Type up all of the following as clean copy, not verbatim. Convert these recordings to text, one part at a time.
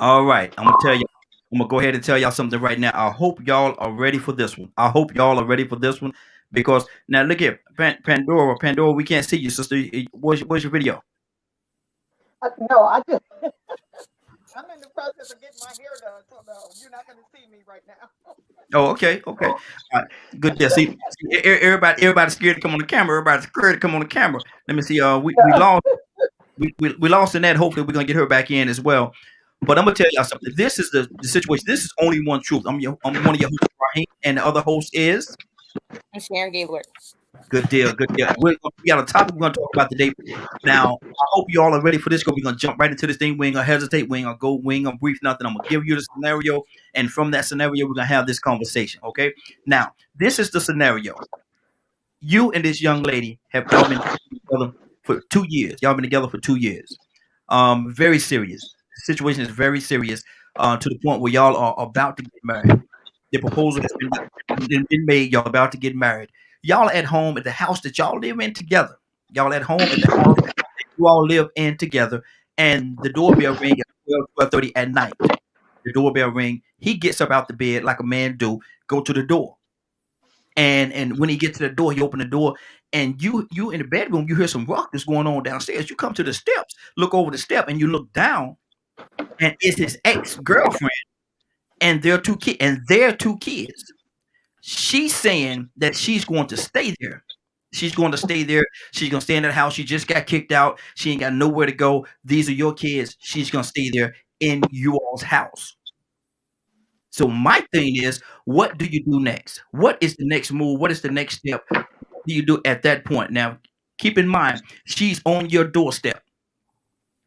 All right, I'm gonna tell you. I'm gonna go ahead and tell y'all something right now. I hope y'all are ready for this one. I hope y'all are ready for this one because now look here, Pandora. Pandora, we can't see you, sister. Where's your video? No, I just I'm in the process of getting my hair done, so no, you're not going to see me right now. Oh, okay, okay. All right, good deal. Everybody's scared to come on the camera. Everybody's scared to come on the camera. Let me see. We lost. We lost in that. Hopefully, we're gonna get her back in as well. But I'm gonna tell y'all something. This is the situation. This is only one truth. I'm one of your hosts, Raheem, and the other host is I'm Sharon Gaylord. good deal. Good deal. We got a topic we're gonna talk about today. Now, I hope you all are ready for this. We're gonna jump right into this thing. We ain't gonna hesitate. We ain't gonna brief nothing. I'm gonna give you the scenario, and from that scenario, we're gonna have this conversation. Okay. Now, this is the scenario. You and this young lady have y'all been together for 2 years. Y'all been together for 2 years. Very serious. The situation is very serious. To the point where y'all are about to get married. The proposal has been made. Y'all about to get married. Y'all at home at the house that y'all live in together. Y'all at home at the house that you all live in together, and the doorbell ring at 12:30 at night. The doorbell ring. He gets up out the bed like a man do. Go to the door. And when he gets to the door, he open the door, and you in the bedroom, you hear some ruckus going on downstairs. You come to the steps, look over the step, and you look down, and it's his ex girlfriend and their two kids. She's saying that she's going to stay there. She's going to stay there. She's going to stay in that house. She just got kicked out. She ain't got nowhere to go. These are your kids. She's going to stay there in you all's house. So my thing is, what do you do next? What is the next move? What is the next step? What do you do at that point? Now, keep in mind, she's on your doorstep.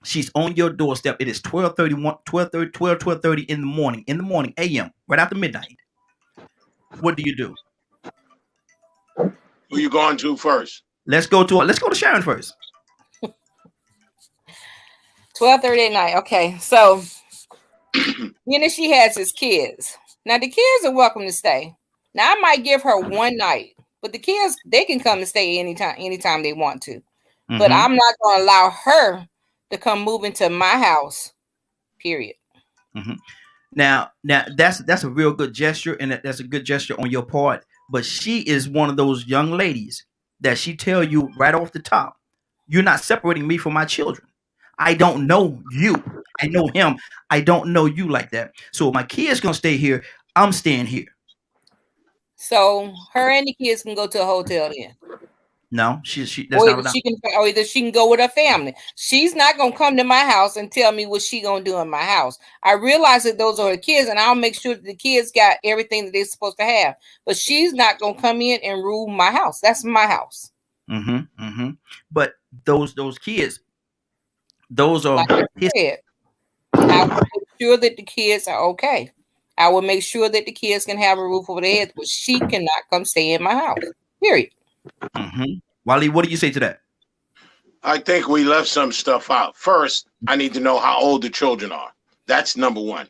She's on your doorstep. It is 12:31, 12:30 in the morning, a.m., right after midnight. What do you do? Who you going to first? Let's go to Sharon first. 12:30 at night. Okay, so she has his kids. Now the kids are welcome to stay. Now I might give her one night, but the kids they can come and stay anytime they want to. But Mm-hmm. I'm not going to allow her to come move into my house. Period. Mm-hmm. Now that's a real good gesture, and that's a good gesture on your part. But she is one of those young ladies that she tell you right off the top, you're not separating me from my children. I don't know you. I know him. I don't know you like that. So my kid's gonna stay here. I'm staying here. So her and the kids can go to a hotel then. No, that's Or not either enough. she can go with her family. She's not gonna come to my house and tell me what she gonna do in my house. I realize that those are her kids, and I'll make sure that the kids got everything that they're supposed to have. But she's not gonna come in and rule my house. That's my house. Mm-hmm. Mm-hmm. But those kids, those are Like I his. said, I will make sure that the kids are okay. I will make sure that the kids can have a roof over their heads, but she cannot come stay in my house. Period. Mm-hmm. Wally, what do you say to that? I think we left some stuff out. First, I need to know how old the children are. That's number one.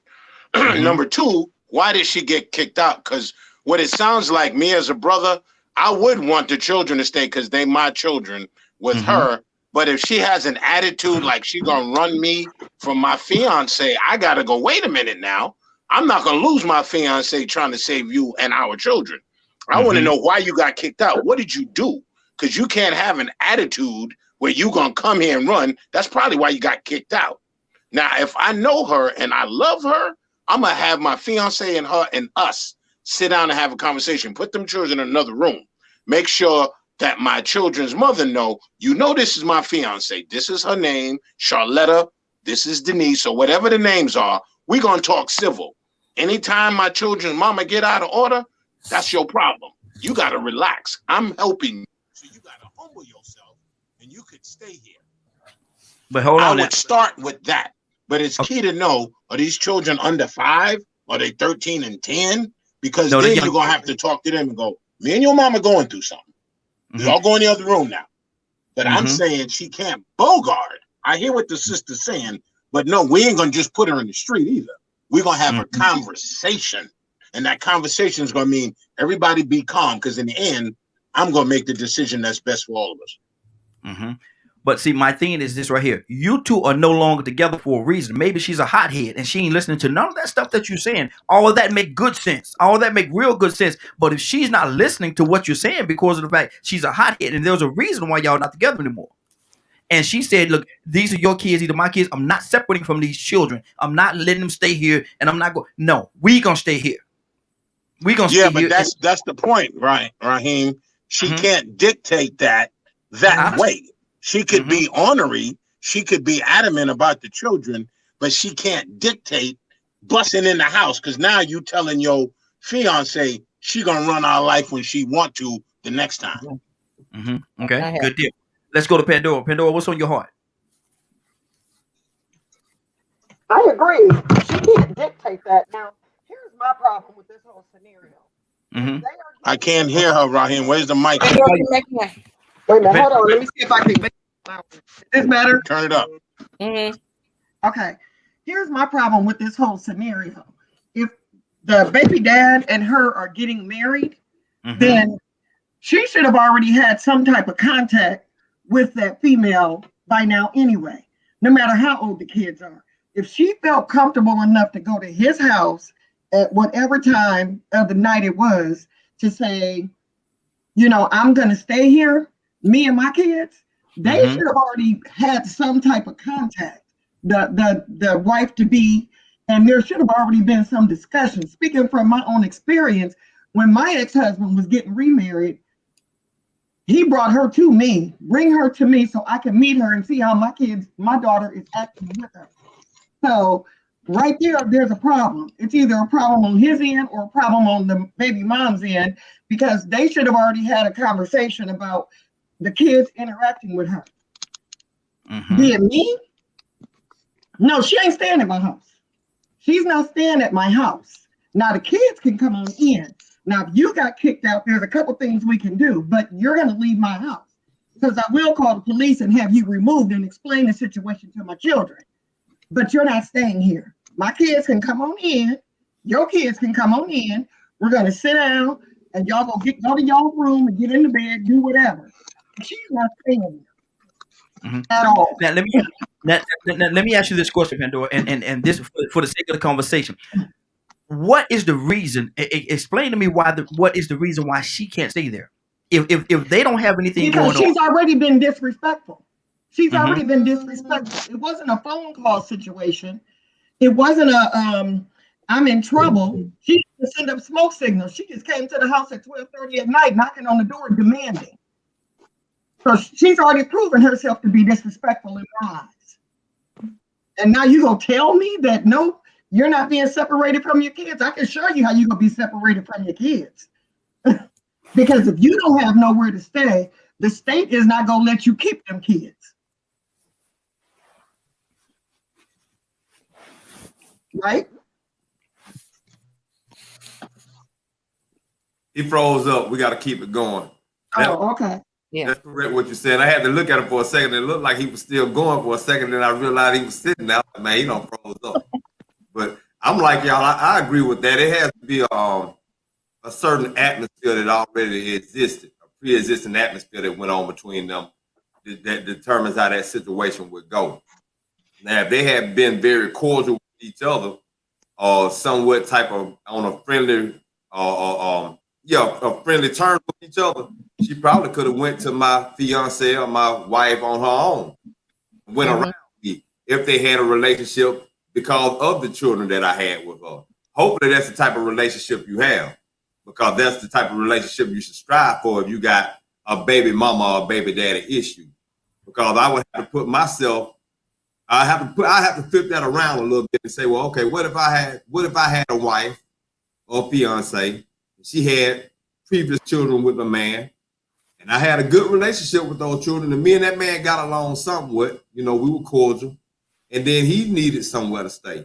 Mm-hmm. Number two, why did she get kicked out? Because what it sounds like, me as a brother, I would want the children to stay because they my children with Mm-hmm. her. But if she has an attitude like she gonna run me from my fiance, I gotta go. Wait a minute now. I'm not gonna lose my fiance trying to save you and our children. I want to Mm-hmm. know why you got kicked out. What did you do? Because you can't have an attitude where you gonna come here and run. That's probably why you got kicked out. Now, if I know her and I love her, I'm gonna have my fiance and her and us sit down and have a conversation. Put them children in another room. Make sure that my children's mother know, this is my fiance. This is her name, Charlotta. This is Denise, or whatever the names are. We're gonna talk civil. Anytime my children's mama get out of order, that's your problem. You gotta relax. I'm helping you. So you gotta humble yourself and you could stay here. But hold I on now. would start with that. But it's key to know, are these children under 5? Are they 13 and 10? Because No, then you're going to have to talk to them and go, me and your mama going through something. We all go in the other room now. But I'm saying she can't bogart. I hear what the sister's saying, but no, we ain't going to just put her in the street either. We're going to have a conversation. And that conversation is going to mean everybody be calm, because in the end, I'm going to make the decision that's best for all of us. Mm-hmm. But see, my thing is this right here. You two are no longer together for a reason. Maybe she's a hothead and she ain't listening to none of that stuff that you're saying. All of that make good sense. All of that make real good sense. But if she's not listening to what you're saying because of the fact she's a hothead, and there's a reason why y'all not together anymore. And she said, look, these are your kids, these are my kids. I'm not separating from these children. I'm not letting them stay here, and I'm not going. No, we gonna stay here. We gonna stay here. That's the point, right, Raheem? She can't dictate that way. She could be ornery, she could be adamant about the children, but she can't dictate busting in the house, because now you telling your fiance she gonna run our life when she want to the next time. Okay, good deal. Let's go to Pandora. Pandora, what's on your heart? I agree. She can't dictate that. Now, here's my problem with this whole scenario. I can't hear her, Raheem. Where's the mic? Wait a minute, hold on. Let me see if I can make this better. Turn it up. Okay. Here's my problem with this whole scenario. If the baby dad and her are getting married, then she should have already had some type of contact with that female by now anyway, no matter how old the kids are. If she felt comfortable enough to go to his house at whatever time of the night it was to say, you know, I'm going to stay here, me and my kids, they should have already had some type of contact, the wife to be, and there should have already been some discussion. Speaking from my own experience, when my ex-husband was getting remarried, he brought her to me, bring her to me so I can meet her and see how my daughter is acting with her. So right there's a problem. It's either a problem on his end or a problem on the baby mom's end, because they should have already had a conversation about the kids interacting with her. Being me? No, she ain't staying at my house. She's not staying at my house. Now the kids can come on in. Now, if you got kicked out, there's a couple things we can do, but you're going to leave my house, because I will call the police and have you removed and explain the situation to my children. But you're not staying here. My kids can come on in. Your kids can come on in. We're going to sit down and y'all go to y'all's room and get in the bed, do whatever. She's not staying here at all. Now, let me ask you this question, Pandora, and this for the sake of the conversation. What is the reason? Explain to me what is the reason why she can't stay there? If they don't have anything going on. Because she's already been disrespectful. She's already been disrespectful. It wasn't a phone call situation. It wasn't I'm in trouble. She didn't send up smoke signals. She just came to the house at 12:30 at night, knocking on the door, demanding. So she's already proven herself to be disrespectful in my eyes. And now you gonna tell me that no, you're not being separated from your kids? I can show you how you're gonna be separated from your kids. Because if you don't have nowhere to stay, the state is not gonna let you keep them kids. Right? He froze up. We got to keep it going. Oh, okay. Yeah. That's correct what you said. I had to look at him for a second. It looked like he was still going for a second. Then I realized he was sitting there. Man, he don't froze up. But I'm like y'all. I agree with that. It has to be a certain atmosphere that already existed, a pre-existing atmosphere that went on between them that determines how that situation would go. Now, if they had been very cordial with each other, or somewhat type of on a friendly, a friendly terms with each other, she probably could have went to my fiance or my wife on her own, went around me if they had a relationship because of the children that I had with her. Hopefully, that's the type of relationship you have, because that's the type of relationship you should strive for if you got a baby mama or a baby daddy issue. Because I would have to put myself. I have to flip that around a little bit and say, well, okay, what if I had a wife or fiance? She had previous children with a man, and I had a good relationship with those children, and me and that man got along somewhat. You know, we were cordial, and then he needed somewhere to stay.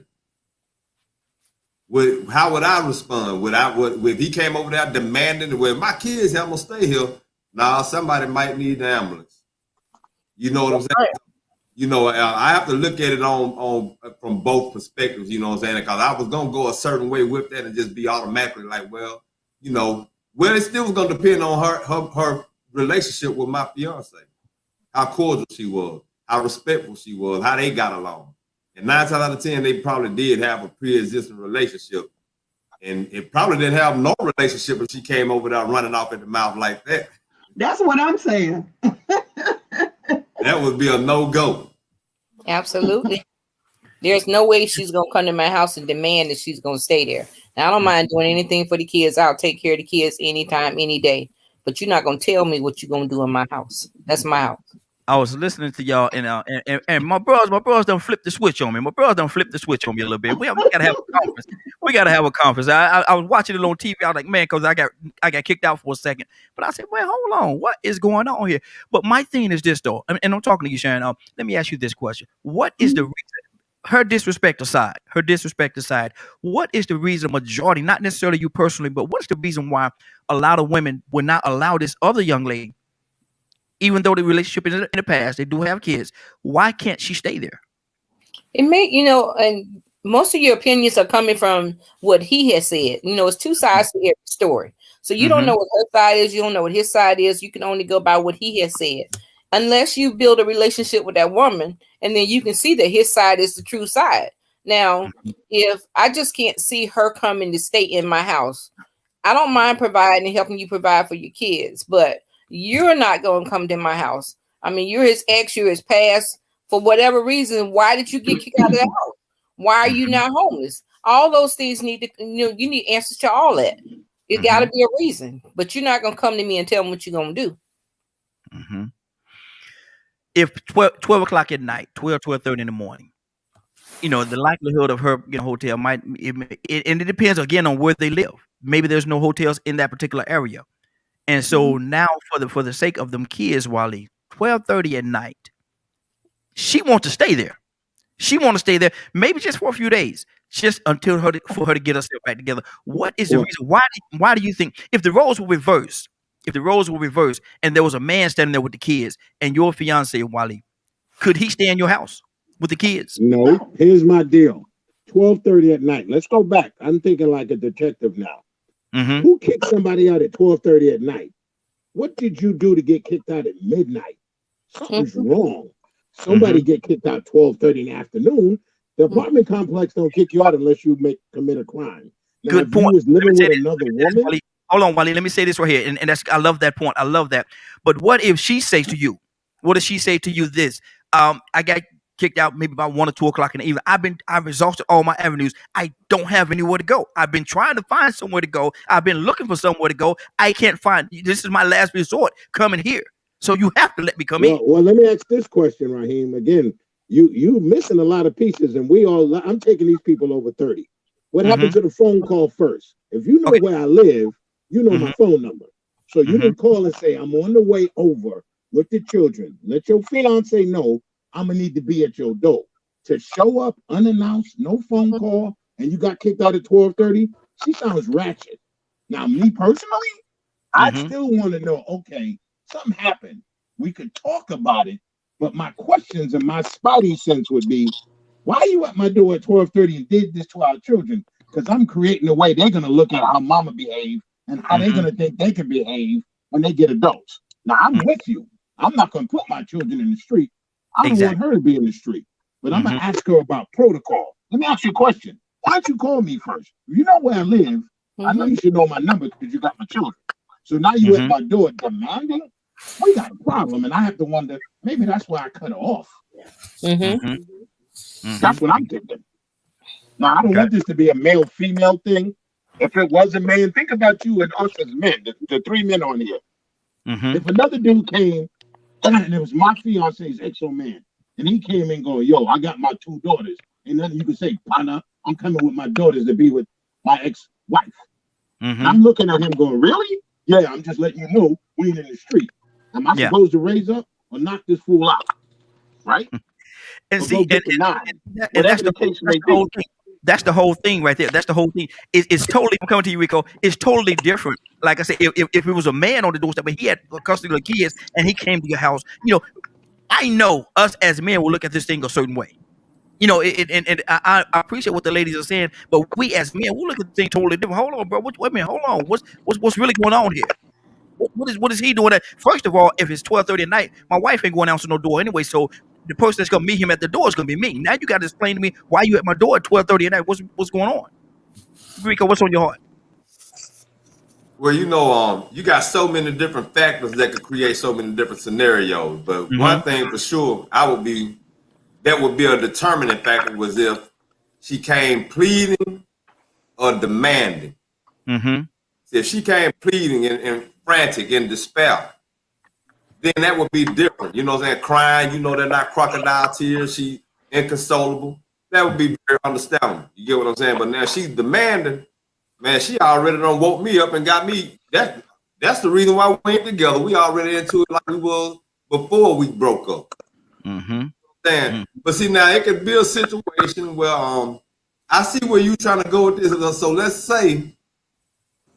How would I respond? If he came over there demanding, well, my kids have to stay here, now somebody might need the ambulance. You know what I'm saying? You know, I have to look at it on from both perspectives, you know what I'm saying? Because I was going to go a certain way with that and just be automatically like, well, you know, it still was going to depend on her relationship with my fiance. how cordial she was, how respectful she was, how they got along. And 9 times out of 10, they probably did have a pre-existing relationship. And it probably didn't have no relationship if she came over there running off at the mouth like that. That's what I'm saying. That would be a no-go. Absolutely. There's no way she's gonna come to my house and demand that she's gonna stay there. Now, I don't mind doing anything for the kids. I'll take care of the kids anytime, any day. But you're not gonna tell me what you're gonna do in my house. That's my house. I was listening to y'all, and my bros don't flip the switch on me. My bros don't flip the switch on me a little bit. We gotta have a conference. We gotta have a conference. I was watching it on TV. I was like, man, because I got kicked out for a second. But I said, well, hold on, what is going on here? But my thing is this, though, and I'm talking to you, Sharon. Let me ask you this question: what is the reason? Her disrespect aside, what is the reason majority, not necessarily you personally, but what's the reason why a lot of women would not allow this other young lady, even though the relationship is in the past, they do have kids, why can't she stay there? It may, and most of your opinions are coming from what he has said. It's two sides to every story. So you don't know what her side is. You don't know what his side is. You can only go by what he has said. Unless you build a relationship with that woman, and then you can see that his side is the true side. Now, if I just can't see her coming to stay in my house, I don't mind providing and helping you provide for your kids, but you're not going to come to my house. I mean, you're his ex, you're his past. For whatever reason, why did you get kicked out of the house? Why are you not homeless? All those things need to, you need answers to all that. It got to be a reason, but you're not going to come to me and tell me what you're going to do. Mm-hmm. If 12 o'clock at night, 12:30 in the morning, the likelihood of her getting a hotel and it depends again on where they live. Maybe there's no hotels in that particular area. And so now for the sake of them kids, Wally, 12:30 at night, she wants to stay there. She wants to stay there, maybe just for a few days, just for her to get herself back together. What is the reason? Why do you think if the roles were reversed? If the roles were reversed and there was a man standing there with the kids and your fiance, Wally, could he stay in your house with the kids? No. Here's my deal. 12:30 at night. Let's go back. I'm thinking like a detective now. Mm-hmm. Who kicked somebody out at 12:30 at night? What did you do to get kicked out at midnight? Something's wrong. Somebody get kicked out 12:30 in the afternoon. The apartment complex don't kick you out unless you commit a crime. Now, Good point. You was living with another woman. Hold on, Wally. Let me say this right here, and that's I love that point. I love that. But what if she says to you? What if she say to you this? I got kicked out maybe about 1 or 2 o'clock in the evening. I've exhausted all my avenues. I don't have anywhere to go. I've been trying to find somewhere to go. I've been looking for somewhere to go. I can't find. This is my last resort. Coming here. So you have to let me come in. Well, let me ask this question, Raheem. Again, you missing a lot of pieces, and I'm taking these people over 30. What happened to the phone call first? If you know where I live, you know my phone number. So you can call and say, I'm on the way over with the children. Let your fiance know I'm going to need to be at your door. To show up unannounced, no phone call, and you got kicked out at 12:30, she sounds ratchet. Now, me personally, I still want to know, okay, something happened. We could talk about it, but my questions and my spidey sense would be, why are you at my door at 12:30 and did this to our children? Because I'm creating a way they're going to look at how mama behaved and how they're going to think they can behave when they get adults. Now, I'm with you. I'm not going to put my children in the street. I don't want her to be in the street, but I'm going to ask her about protocol. Let me ask you a question. Why don't you call me first? If you know where I live, I know you should know my number because you got my children. So now you at my door demanding, we got a problem. And I have to wonder, maybe that's why I cut her off. That's what I'm thinking. Now, I don't want this to be a male-female thing. If it was a man, think about you and us as men, the 3 men on here. If another dude came and it was my fiance's ex-man, and he came in going, yo, I got my 2 daughters. Ain't nothing you can say, partner, I'm coming with my daughters to be with my ex-wife. I'm looking at him going, really? Yeah, I'm just letting you know we ain't in the street. Am I supposed to raise up or knock this fool out? Right? And see, that's the whole thing right there. That's the whole thing. It's totally, I'm coming to you, Rico. It's totally different. Like I said, if it was a man on the doorstep, but he had custody of the kids and he came to your house, I know us as men will look at this thing a certain way. And I appreciate what the ladies are saying, but we as men, we'll look at the thing totally different. Hold on, bro. Wait a minute. Hold on. What's really going on here? What is he doing? That first of all, if it's 12:30 at night, my wife ain't going to answer no door anyway. So the person that's gonna meet him at the door is gonna be me. Now you got to explain to me why you at my door at 12:30 at night. What's going on, Rico? What's on your heart? Well, you got so many different factors that could create so many different scenarios. But one thing for sure, that would be a determining factor was if she came pleading or demanding. If she came pleading and frantic and despair, then that would be different. You know what I'm saying? Crying, they're not crocodile tears. She inconsolable. That would be very understandable. You get what I'm saying? But now she's demanding. Man, she already done woke me up and got me. That's the reason why we ain't together. We already into it like we was before we broke up. But see, now it could be a situation where I see where you trying to go with this. So let's say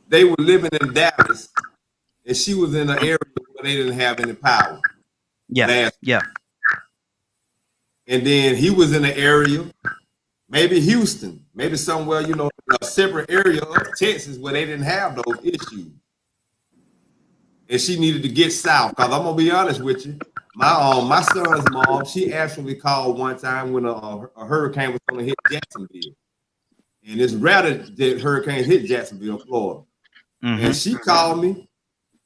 they were living in Dallas and she was in an area where they didn't have any power. Yeah. And then he was in an area, maybe Houston, maybe somewhere, a separate area of Texas where they didn't have those issues. And she needed to get south. Because I'm going to be honest with you, my son's mom, she actually called one time when a hurricane was going to hit Jacksonville. And it's rare that hurricanes hit Jacksonville, Florida. And she called me,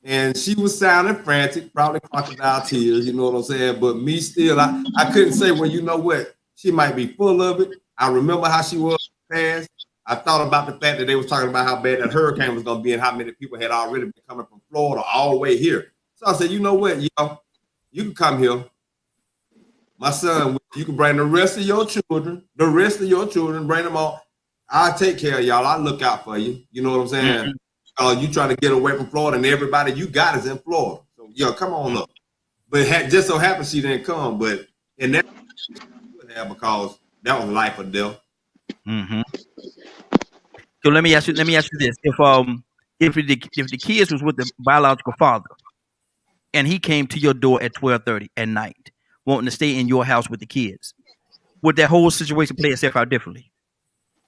and she was sounding frantic, probably crocodile tears, you know what I'm saying? But me still, I couldn't say, well, you know what? She might be full of it. I remember how she was past. I thought about the fact that they was talking about how bad that hurricane was going to be and how many people had already been coming from Florida all the way here. So I said, you know what, you can come here. My son, you can bring the rest of your children, bring them all. I'll take care of y'all. I'll look out for you. You know what I'm saying? You trying to get away from Florida, and everybody you got is in Florida. So, come on up. But just so happens she didn't come. But in that, because that was life or death. So let me ask you this: if the kids was with the biological father, and he came to your door at 12:30 at night, wanting to stay in your house with the kids, would that whole situation play itself out differently?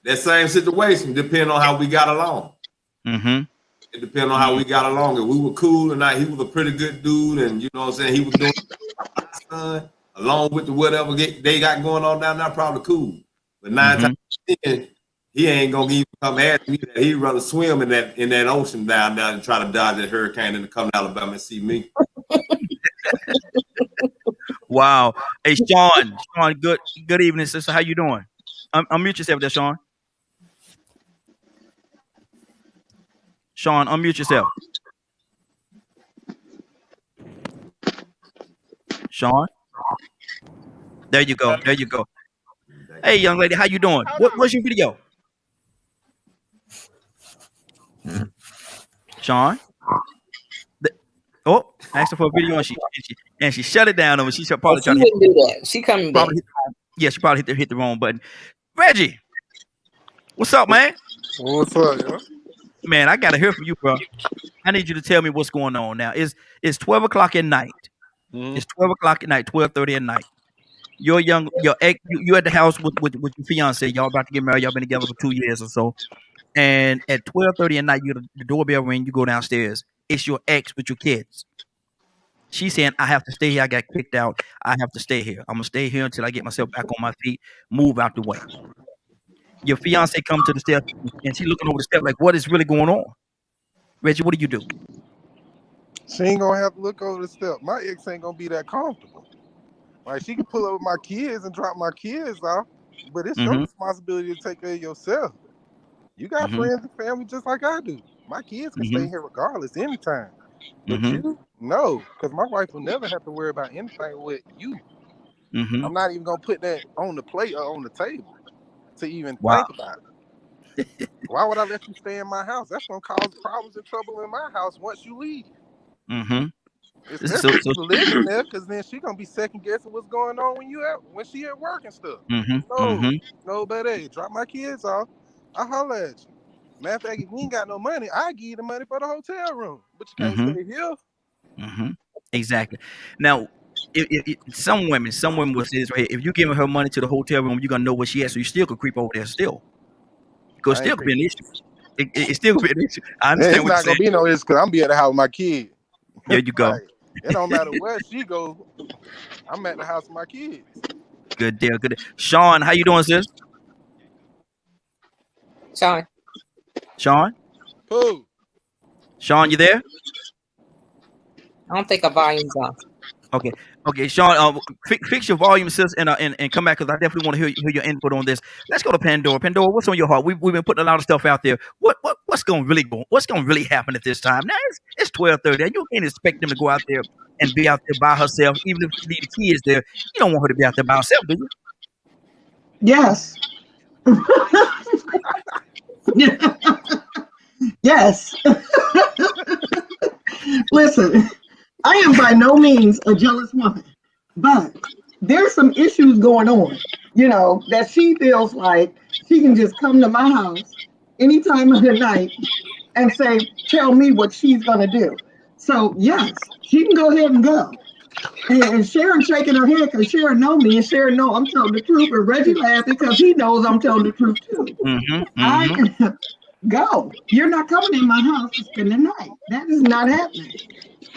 That same situation, depending on how we got along. It depends on how we got along. If we were cool and he was a pretty good dude, and you know what I'm saying, he was doing son, along with the whatever they got going on down there, probably cool. But 9 times 10, he ain't gonna even come ask me that. He'd rather swim in that ocean down there and try to dodge that hurricane than to come to Alabama and see me. Wow. Hey, Sean, good evening, sister. How you doing? Unmute yourself there, Sean. Sean, unmute yourself. Sean? There you go. Hey, young lady, how you doing? What's your video? Sean? Asked her for a video and she shut it down. She probably she wouldn't do that. She coming back. She probably hit the wrong button. Reggie, what's up, man? What's up, yo? Man, I gotta hear from you, bro. I need you to tell me what's going on now. It's 12 o'clock at night. It's 12 o'clock at night, 12:30 at night. Your ex, you at the house with your fiance. Y'all about to get married. Y'all been together for 2 years or so. And at 12:30 at night, the doorbell ring. You go downstairs. It's your ex with your kids. She's saying, I have to stay here. I got kicked out. I have to stay here. I'm going to stay here until I get myself back on my feet, move out the way. Your fiance comes to the steps, and she's looking over the step like, what is really going on? Reggie, what do you do? She ain't going to have to look over the step. My ex ain't going to be that comfortable. Like, she can pull over my kids and drop my kids off, but it's your responsibility to take care of yourself. You got friends and family just like I do. My kids can stay here regardless, anytime. But you, no, because my wife will never have to worry about anything with you. I'm not even going to put that on the plate or on the table to even think about it. Why would I let you stay in my house? That's going to cause problems and trouble in my house once you leave. Especially if you live in there, because then she's going to be second guessing what's going on when she at work and stuff. No, baby, drop my kids off. I'll holler at you. Matter of fact, if you ain't got no money, I'll give you the money for the hotel room. But you can't stay here. Exactly. Now, if some women will say this right here. If you giving her money to the hotel room, you're going to know where she at, so you still could creep over there still. Because it still could be an issue. It still could be an issue. I understand what you're saying. It's not going to be no issue because I'm be at the house with my kid. There you go. Right. It don't matter where she goes. I'm at the house with my kids. Good deal. Good deal. Sean, how you doing, sis? Sean. Who? Sean, you there? I don't think our volume's on. Okay, Sean. Fix your volume, sis, and come back because I definitely want to hear your input on this. Let's go to Pandora. Pandora, what's on your heart? We've been putting a lot of stuff out there. What's going to really happen at this time? Now it's 12:30, and you can't expect them to go out there and be out there by herself, even if she leave the kids there. You don't want her to be out there by herself, do you? Yes. Yes. Listen, I am by no means a jealous woman, but there's some issues going on, that she feels like she can just come to my house any time of the night and tell me what she's going to do. So, yes, she can go ahead and go. And Sharon shaking her head because Sharon know me and Sharon know I'm telling the truth. And Reggie laughing because he knows I'm telling the truth too. I can go. You're not coming in my house to spend the night. That is not happening.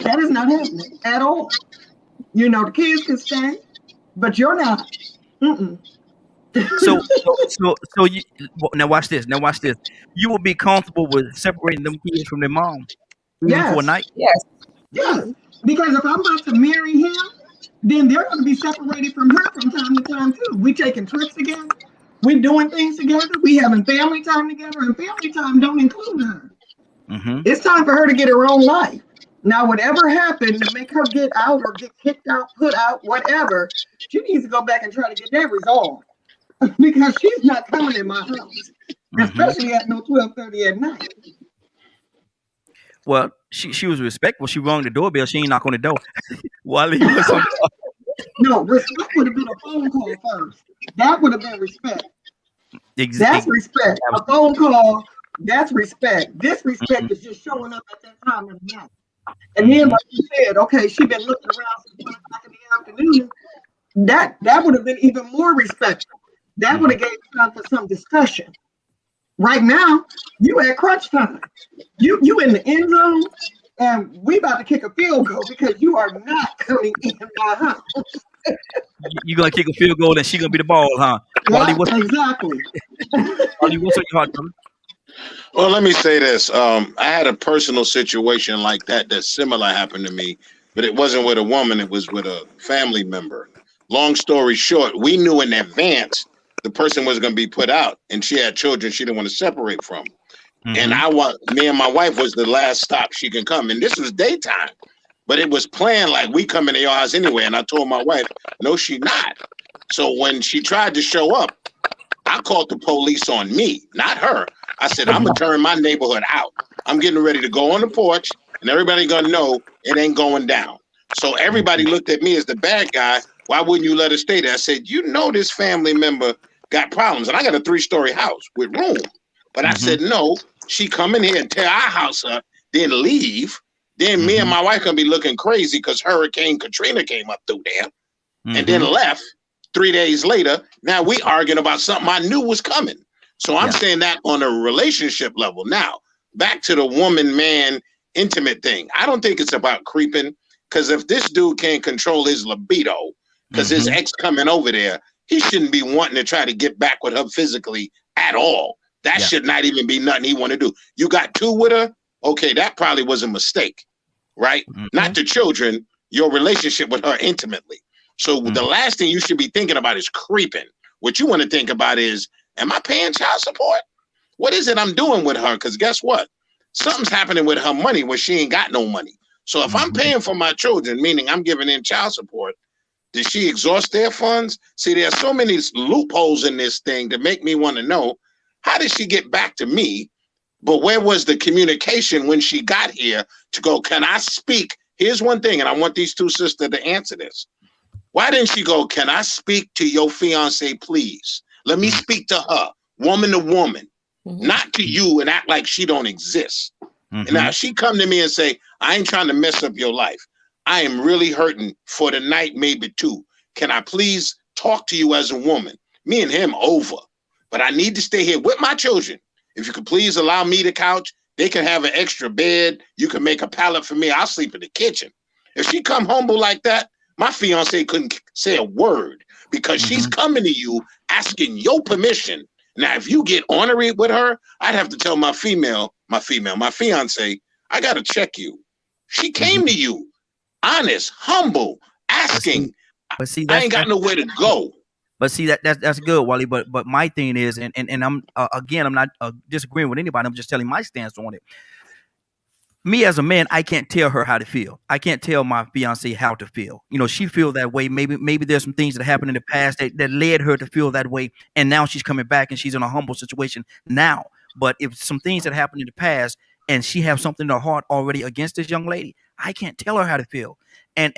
That is not happening at all. The kids can stay, but you're not. So you now watch this. You will be comfortable with separating them kids from their mom for a night? Yes. Yes. Because if I'm about to marry him, then they're going to be separated from her from time to time too. We taking trips together. We doing things together. We having family time together, and family time don't include her. It's time for her to get her own life. Now, whatever happened to make her get out or get kicked out, put out, whatever, she needs to go back and try to get that resolved. Because she's not coming in my house, especially at no 12:30 at night. Well, she was respectful. She rung the doorbell. She ain't knock on the door. No, respect would have been a phone call first. That would have been respect. That's respect. A phone call, that's respect. Disrespect is just showing up at that time of the night. And then, like you said, okay, she been looking around since 1 o'clock in the afternoon. That would have been even more respectful. That would have gave time for some discussion. Right now, you at crunch time. You in the end zone, and we about to kick a field goal because you are not coming in my house. You gonna kick a field goal and she gonna be the ball, huh? Wally, exactly. Wally, what's on your heart, brother? Well, let me say this. I had a personal situation like that similar happened to me, but it wasn't with a woman. It was with a family member. Long story short, we knew in advance the person was going to be put out, and she had children she didn't want to separate from. And me and my wife was the last stop she can come. And this was daytime, but it was planned like we come into your house anyway. And I told my wife, no, she not. So when she tried to show up, I called the police on me, not her. I said, I'm going to turn my neighborhood out. I'm getting ready to go on the porch, and everybody going to know it ain't going down. So everybody looked at me as the bad guy. Why wouldn't you let her stay there? I said, this family member got problems. And I got a 3-story house with room. But I said, no, she come in here and tear our house up, then leave. Then me and my wife going to be looking crazy because Hurricane Katrina came up through there and then left 3 days later. Now we arguing about something I knew was coming. So I'm saying that on a relationship level. Now, back to the woman-man intimate thing. I don't think it's about creeping, because if this dude can't control his libido because his ex coming over there, he shouldn't be wanting to try to get back with her physically at all. That should not even be nothing he want to do. You got 2 with her? Okay, that probably was a mistake, right? Not the children, your relationship with her intimately. So the last thing you should be thinking about is creeping. What you want to think about is, am I paying child support? What is it I'm doing with her? Because guess what? Something's happening with her money where she ain't got no money. So if I'm paying for my children, meaning I'm giving in child support, did she exhaust their funds? See, there are so many loopholes in this thing that make me want to know, how did she get back to me? But where was the communication when she got here to go, can I speak? Here's one thing, and I want these 2 sisters to answer this. Why didn't she go, can I speak to your fiance, please? Let me speak to her, woman to woman, not to you, and act like she don't exist. And now she come to me and say, I ain't trying to mess up your life. I am really hurting for the night, maybe 2. Can I please talk to you as a woman? Me and him over, but I need to stay here with my children. If you could please allow me the couch They can have an extra bed. You can make a pallet for me. I'll sleep in the kitchen. If she come humble like that, my fiance couldn't say a word because she's coming to you asking your permission. Now, if you get ornery with her, I'd have to tell my fiance, I got to check you. She came to you, honest, humble, asking. But see, I ain't got nowhere to go. But see, that's good, Wally. But my thing is, and I'm again, I'm not disagreeing with anybody. I'm just telling my stance on it. Me as a man, I can't tell her how to feel. I can't tell my fiance how to feel. You know, she feel that way. Maybe there's some things that happened in the past that led her to feel that way, and now she's coming back and she's in a humble situation now. But if some things that happened in the past and she has something in her heart already against this young lady, I can't tell her how to feel. And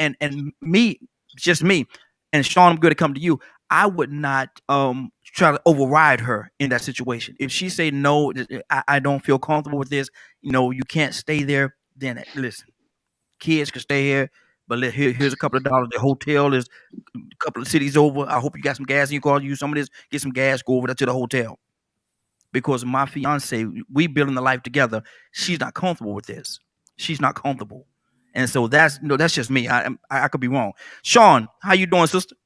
me, just me, and Sean, I'm going to come to you. I would not try to override her in that situation. If she say no, I don't feel comfortable with this. You know, you can't stay there. Then listen, kids can stay here, but here's a couple of dollars. The hotel is a couple of cities over. I hope you got some gas in your car. Use some of this. Get some gas. Go over there to the hotel. Because my fiance, we building the life together. She's not comfortable with this. She's not comfortable, and so that's just me. I could be wrong. Sean, how you doing, sister?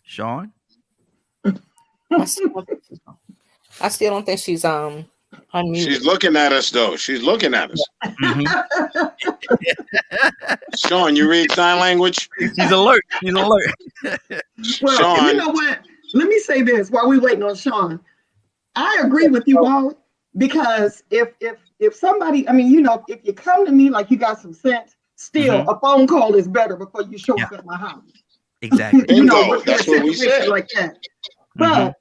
Sean? I still don't think she's unmuted. She's looking at us though. She's looking at us. Sean, you read sign language? She's alert. She's alert. Well, Sean. you know what? Let me say this while we're waiting on Sean. I agree with you all because if somebody, I mean, you know, if you come to me like you got some sense, still a phone call is better before you show up at my house. Exactly. You know, Bingo. That's what we said. like that. But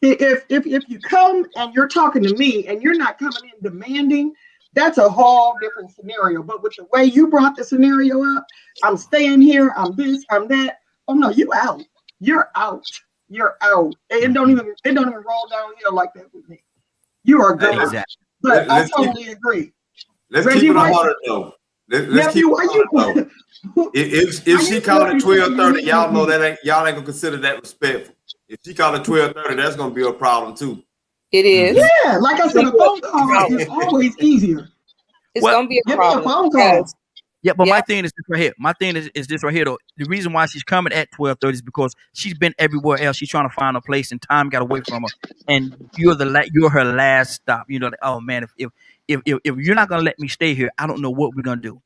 if you come and you're talking to me and you're not coming in demanding, that's a whole different scenario. But with the way you brought the scenario up, I'm staying here, I'm this, I'm that. Oh no, you out. You're out. You're out. It don't even roll downhill like that with me. You are good. Exactly. But I totally agree. Let's Reggie, keep it why- 100 though. Let's keep it 100 though. If she called it 12:30, y'all know that y'all ain't gonna consider that respectful. If she called it 12:30, that's gonna be a problem too. It is. Yeah, like I said, a phone call is always easier. It's Well, gonna be a Give me a problem. phone call. Yes. Yeah, but Yeah. my thing is this right here. My thing is this right here though. The reason why she's coming at 12:30 is because she's been everywhere else. She's trying to find a place, and time got away from her. And you're her last stop. You know, like, oh man, if you're not gonna let me stay here, I don't know what we're gonna do.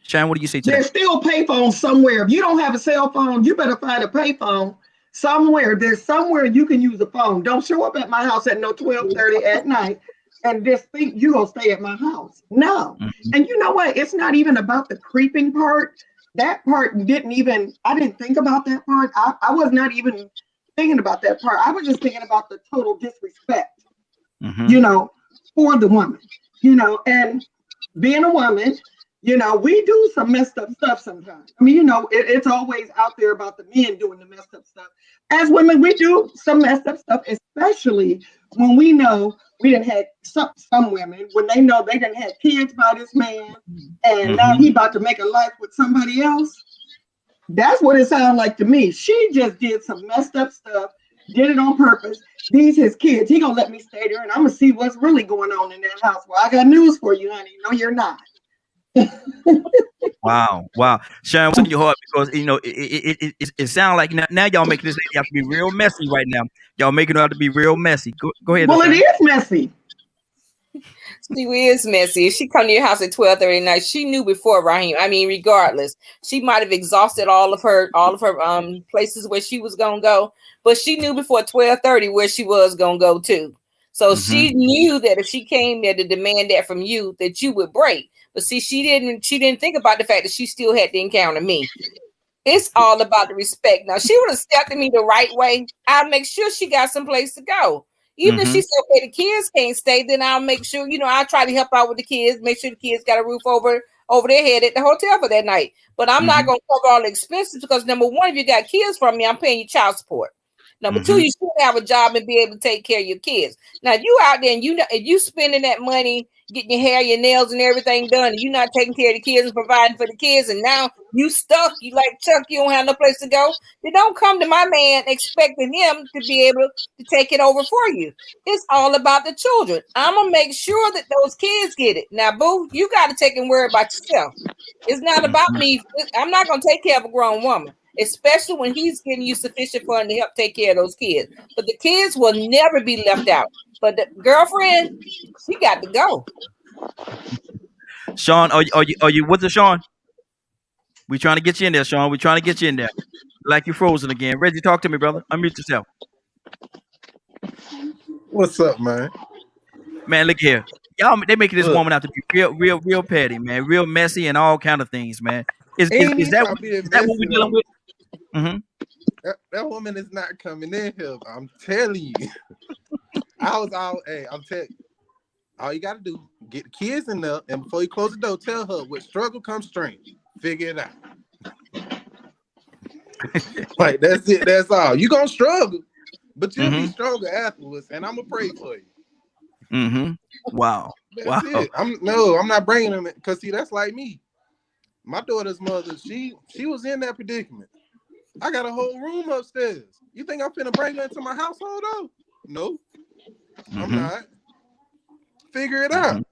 Sharon, what do you say to There's that? still payphones somewhere. If you don't have a cell phone, you better find a payphone somewhere. There's somewhere you can use a phone. Don't show up at my house at no 12:30 at night and just think you gonna stay at my house. No. And you know what? It's not even about the creeping part. That part I didn't think about that part. I was not even thinking about that part. I was just thinking about the total disrespect, you know, for the woman, you know, and being a woman, you know, we do some messed up stuff sometimes. I mean, you know, it's always out there about the men doing the messed up stuff. As women, we do some messed up stuff, especially when we know we didn't have some women, when they know they didn't have kids by this man, and now he about to make a life with somebody else. That's what it sounded like to me. She just did some messed up stuff, did it on purpose. These his kids. He gonna let me stay there, and I'm gonna see what's really going on in that house. Well, I got news for you, honey. No, you're not. Wow. Sharon, what's in your heart? Because you know it sounds like now y'all making this lady have to be real messy right now. Y'all making her have to be real messy. Go ahead. Well, it Sharon. is messy. She is messy. If she come to your house at 12:30 at night, she knew before, Raheem. I mean, regardless, she might have exhausted all of her places where she was gonna go, but she knew before 12:30 where she was gonna go to. So she knew that if she came there to demand that from you, that you would break. But see, she didn't think about the fact that she still had to encounter me. It's all about the respect. Now, she would have stepped at me the right way. I'll make sure she got some place to go. Even if she said, okay, the kids can't stay, then I'll make sure, you know, I'll try to help out with the kids, make sure the kids got a roof over their head at the hotel for that night. But I'm not going to cover all the expenses because, number one, if you got kids from me, I'm paying you child support. Number two, you should have a job and be able to take care of your kids. Now, if you out there and you know, if you spending that money, getting your hair, your nails, and everything done, and you're not taking care of the kids and providing for the kids, and now you stuck, you like Chuck, you don't have no place to go, then don't come to my man expecting him to be able to take it over for you. It's all about the children. I'm gonna make sure that those kids get it. Now, boo, you got to take and worry about yourself. It's not about me. I'm not gonna take care of a grown woman, especially when he's getting you sufficient funds to help take care of those kids. But the kids will never be left out. But the girlfriend, she got to go. Sean, are you with us, Sean? We trying to get you in there, Sean. We trying to get you in there. Like you're frozen again. Reggie, talk to me, brother. Unmute yourself. What's up, man? Man, look here. Y'all, they making this woman out to be real petty, man. Real messy and all kind of things, man. Is that what we're dealing with? Mm-hmm. That woman is not coming in here. I'm telling you. I'm telling you. All you gotta do, get the kids in there, and before you close the door, tell her with struggle comes strength. Figure it out. Like that's it. That's all. You gonna struggle, but you'll be stronger afterwards. And I'm gonna pray for you. Mm-hmm. Wow. That's it. I'm not bringing them because see, that's like me. My daughter's mother, she was in that predicament. I got a whole room upstairs. You think I'm finna bring her into my household though? No, I'm not. Figure it out.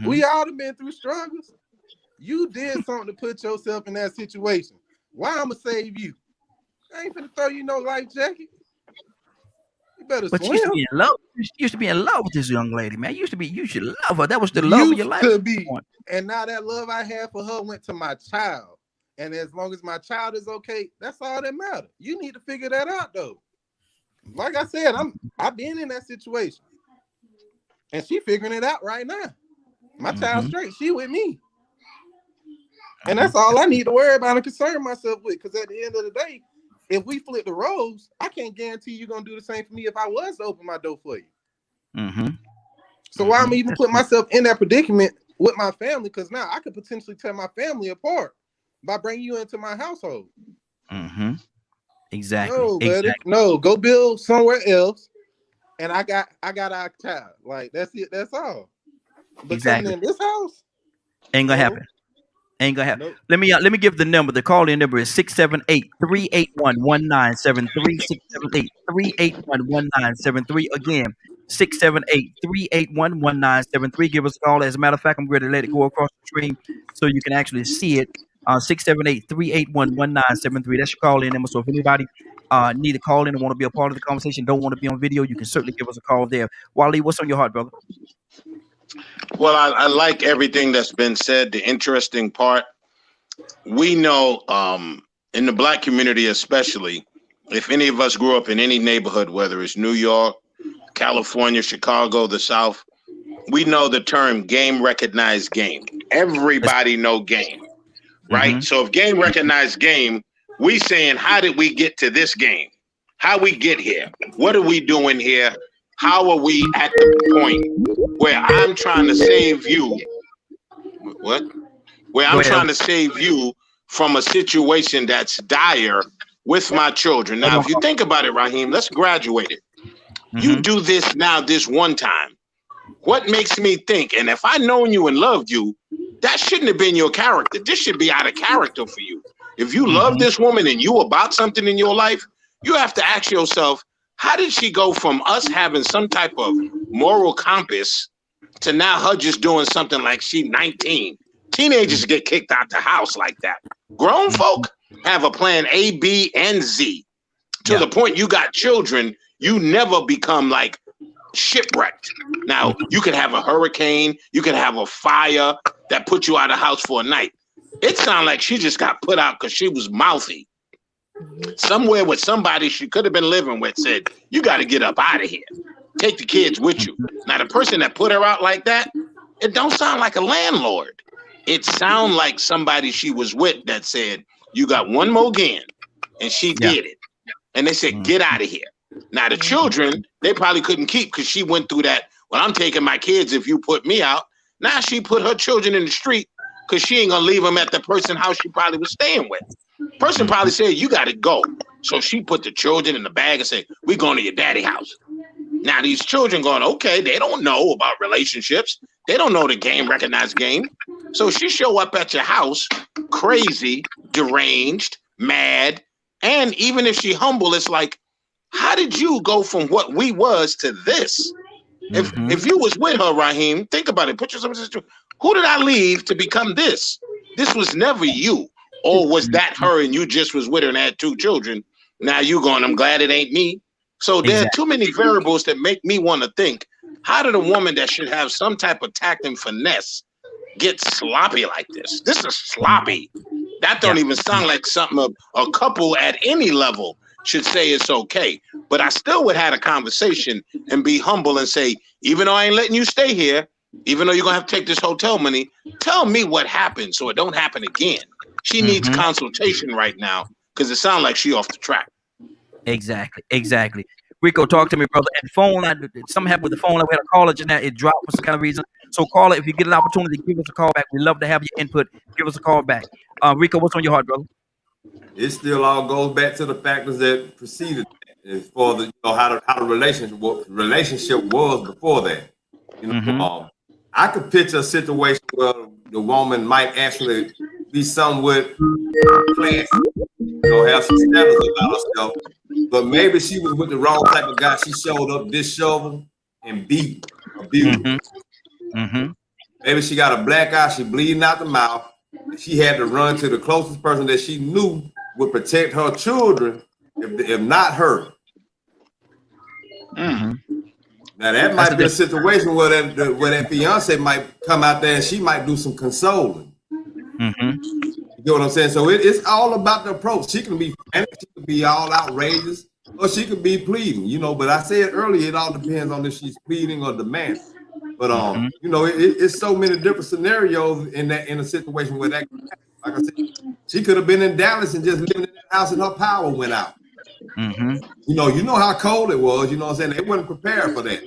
We all have been through struggles. You did something to put yourself in that situation. Why I'ma save you? I ain't finna throw you no life jacket. You better swim. You used to be in love with this young lady, man. You should love her. That was the love of your life. To be. And now that love I had for her went to my child. And as long as my child is okay, that's all that matters. You need to figure that out though. Like I said, I've been in that situation. And she figuring it out right now. My child's straight. She with me. And that's all I need to worry about and concern myself with. Because at the end of the day, if we flip the roles, I can't guarantee you're going to do the same for me if I was to open my door for you. So why am I even put myself in that predicament with my family? Because now I could potentially tear my family apart by bringing you into my household. Exactly. No, buddy. No, go build somewhere else. And I got our child. Like that's it. That's all. But coming in this house ain't gonna happen. Ain't gonna happen. Nope. Let me give the number. The call-in number is 678-381-1973. 678-381-1973. Again, 678-381-1973. Give us a call. As a matter of fact, I'm going to let it go across the screen so you can actually see it. 678-381-1973. That's your call-in number. So if anybody need to call in and want to be a part of the conversation, don't want to be on video, you can certainly give us a call there. Wally, what's on your heart, brother? Well, I like everything that's been said. The interesting part, we know in the Black community especially, if any of us grew up in any neighborhood, whether it's New York, California, Chicago, the South, we know the term game recognized game. Everybody know game, right? So if game recognized game, we saying, how did we get to this game? How we get here? What are we doing here? How are we at the point where I'm trying to save you? What? Where I'm trying to save you from a situation that's dire with my children. Now, if you think about it, Raheem, let's graduate it. You do this now, this one time. What makes me think? And if I known you and loved you, that shouldn't have been your character. This should be out of character for you. If you love this woman and you about something in your life, you have to ask yourself, how did she go from us having some type of moral compass to now her just doing something like she 19? Teenagers get kicked out the house like that. Grown folk have a plan A, B, and Z. To the point you got children, you never become like shipwrecked. Now, you could have a hurricane, you could have a fire that put you out of the house for a night. It sounded like she just got put out because she was mouthy. Somewhere with somebody she could have been living with said, you got to get up out of here. Take the kids with you. Now, the person that put her out like that, it don't sound like a landlord. It sound like somebody she was with that said, you got one more again. And she did it. And they said, get out of here. Now, the children, they probably couldn't keep because she went through that. Well, I'm taking my kids if you put me out. Now she put her children in the street because she ain't going to leave them at the person's house she probably was staying with. Person probably said, you got to go. So she put the children in the bag and said, "We're going to your daddy house." Now these children going, okay, they don't know about relationships. They don't know the game, recognized game. So she show up at your house, crazy, deranged, mad, and even if she humble, it's like, how did you go from what we was to this? If you was with her, Raheem, think about it. Put yourself in this situation. Who did I leave to become this? This was never you. Or was that her and you just was with her and had 2 children? Now you going, I'm glad it ain't me. So there are too many variables that make me want to think, how did a woman that should have some type of tact and finesse get sloppy like this? This is sloppy. That don't even sound like something a couple at any level should say it's okay. But I still would have a conversation and be humble and say, even though I ain't letting you stay here, even though you're going to have to take this hotel money, tell me what happened so it don't happen again. She needs consultation right now because it sounds like she off the track. Exactly. Rico, talk to me, brother. And phone, something happened with the phone. We had a caller just now. It dropped for some kind of reason. So, caller, if you get an opportunity, give us a call back. We'd love to have your input. Give us a call back. Rico, what's on your heart, brother? It still all goes back to the factors that preceded that, as for the how the relationship was before that. I could picture a situation where the woman might actually be somewhat classy, have some standards about herself, but maybe she was with the wrong type of guy. She showed up disheveled and beat, abused. Maybe she got a black eye, she bleeding out the mouth. She had to run to the closest person that she knew would protect her children, if not her. Now that might be a situation where that fiance might come out there and she might do some consoling. You get what I'm saying? So it's all about the approach. She can be frantic, she can be all outrageous, or she could be pleading. But I said earlier, it all depends on if she's pleading or demanding. But it's so many different scenarios in a situation where that, like I said, she could have been in Dallas and just living in that house and her power went out. You know how cold it was. You know what I'm saying? They weren't prepared for that.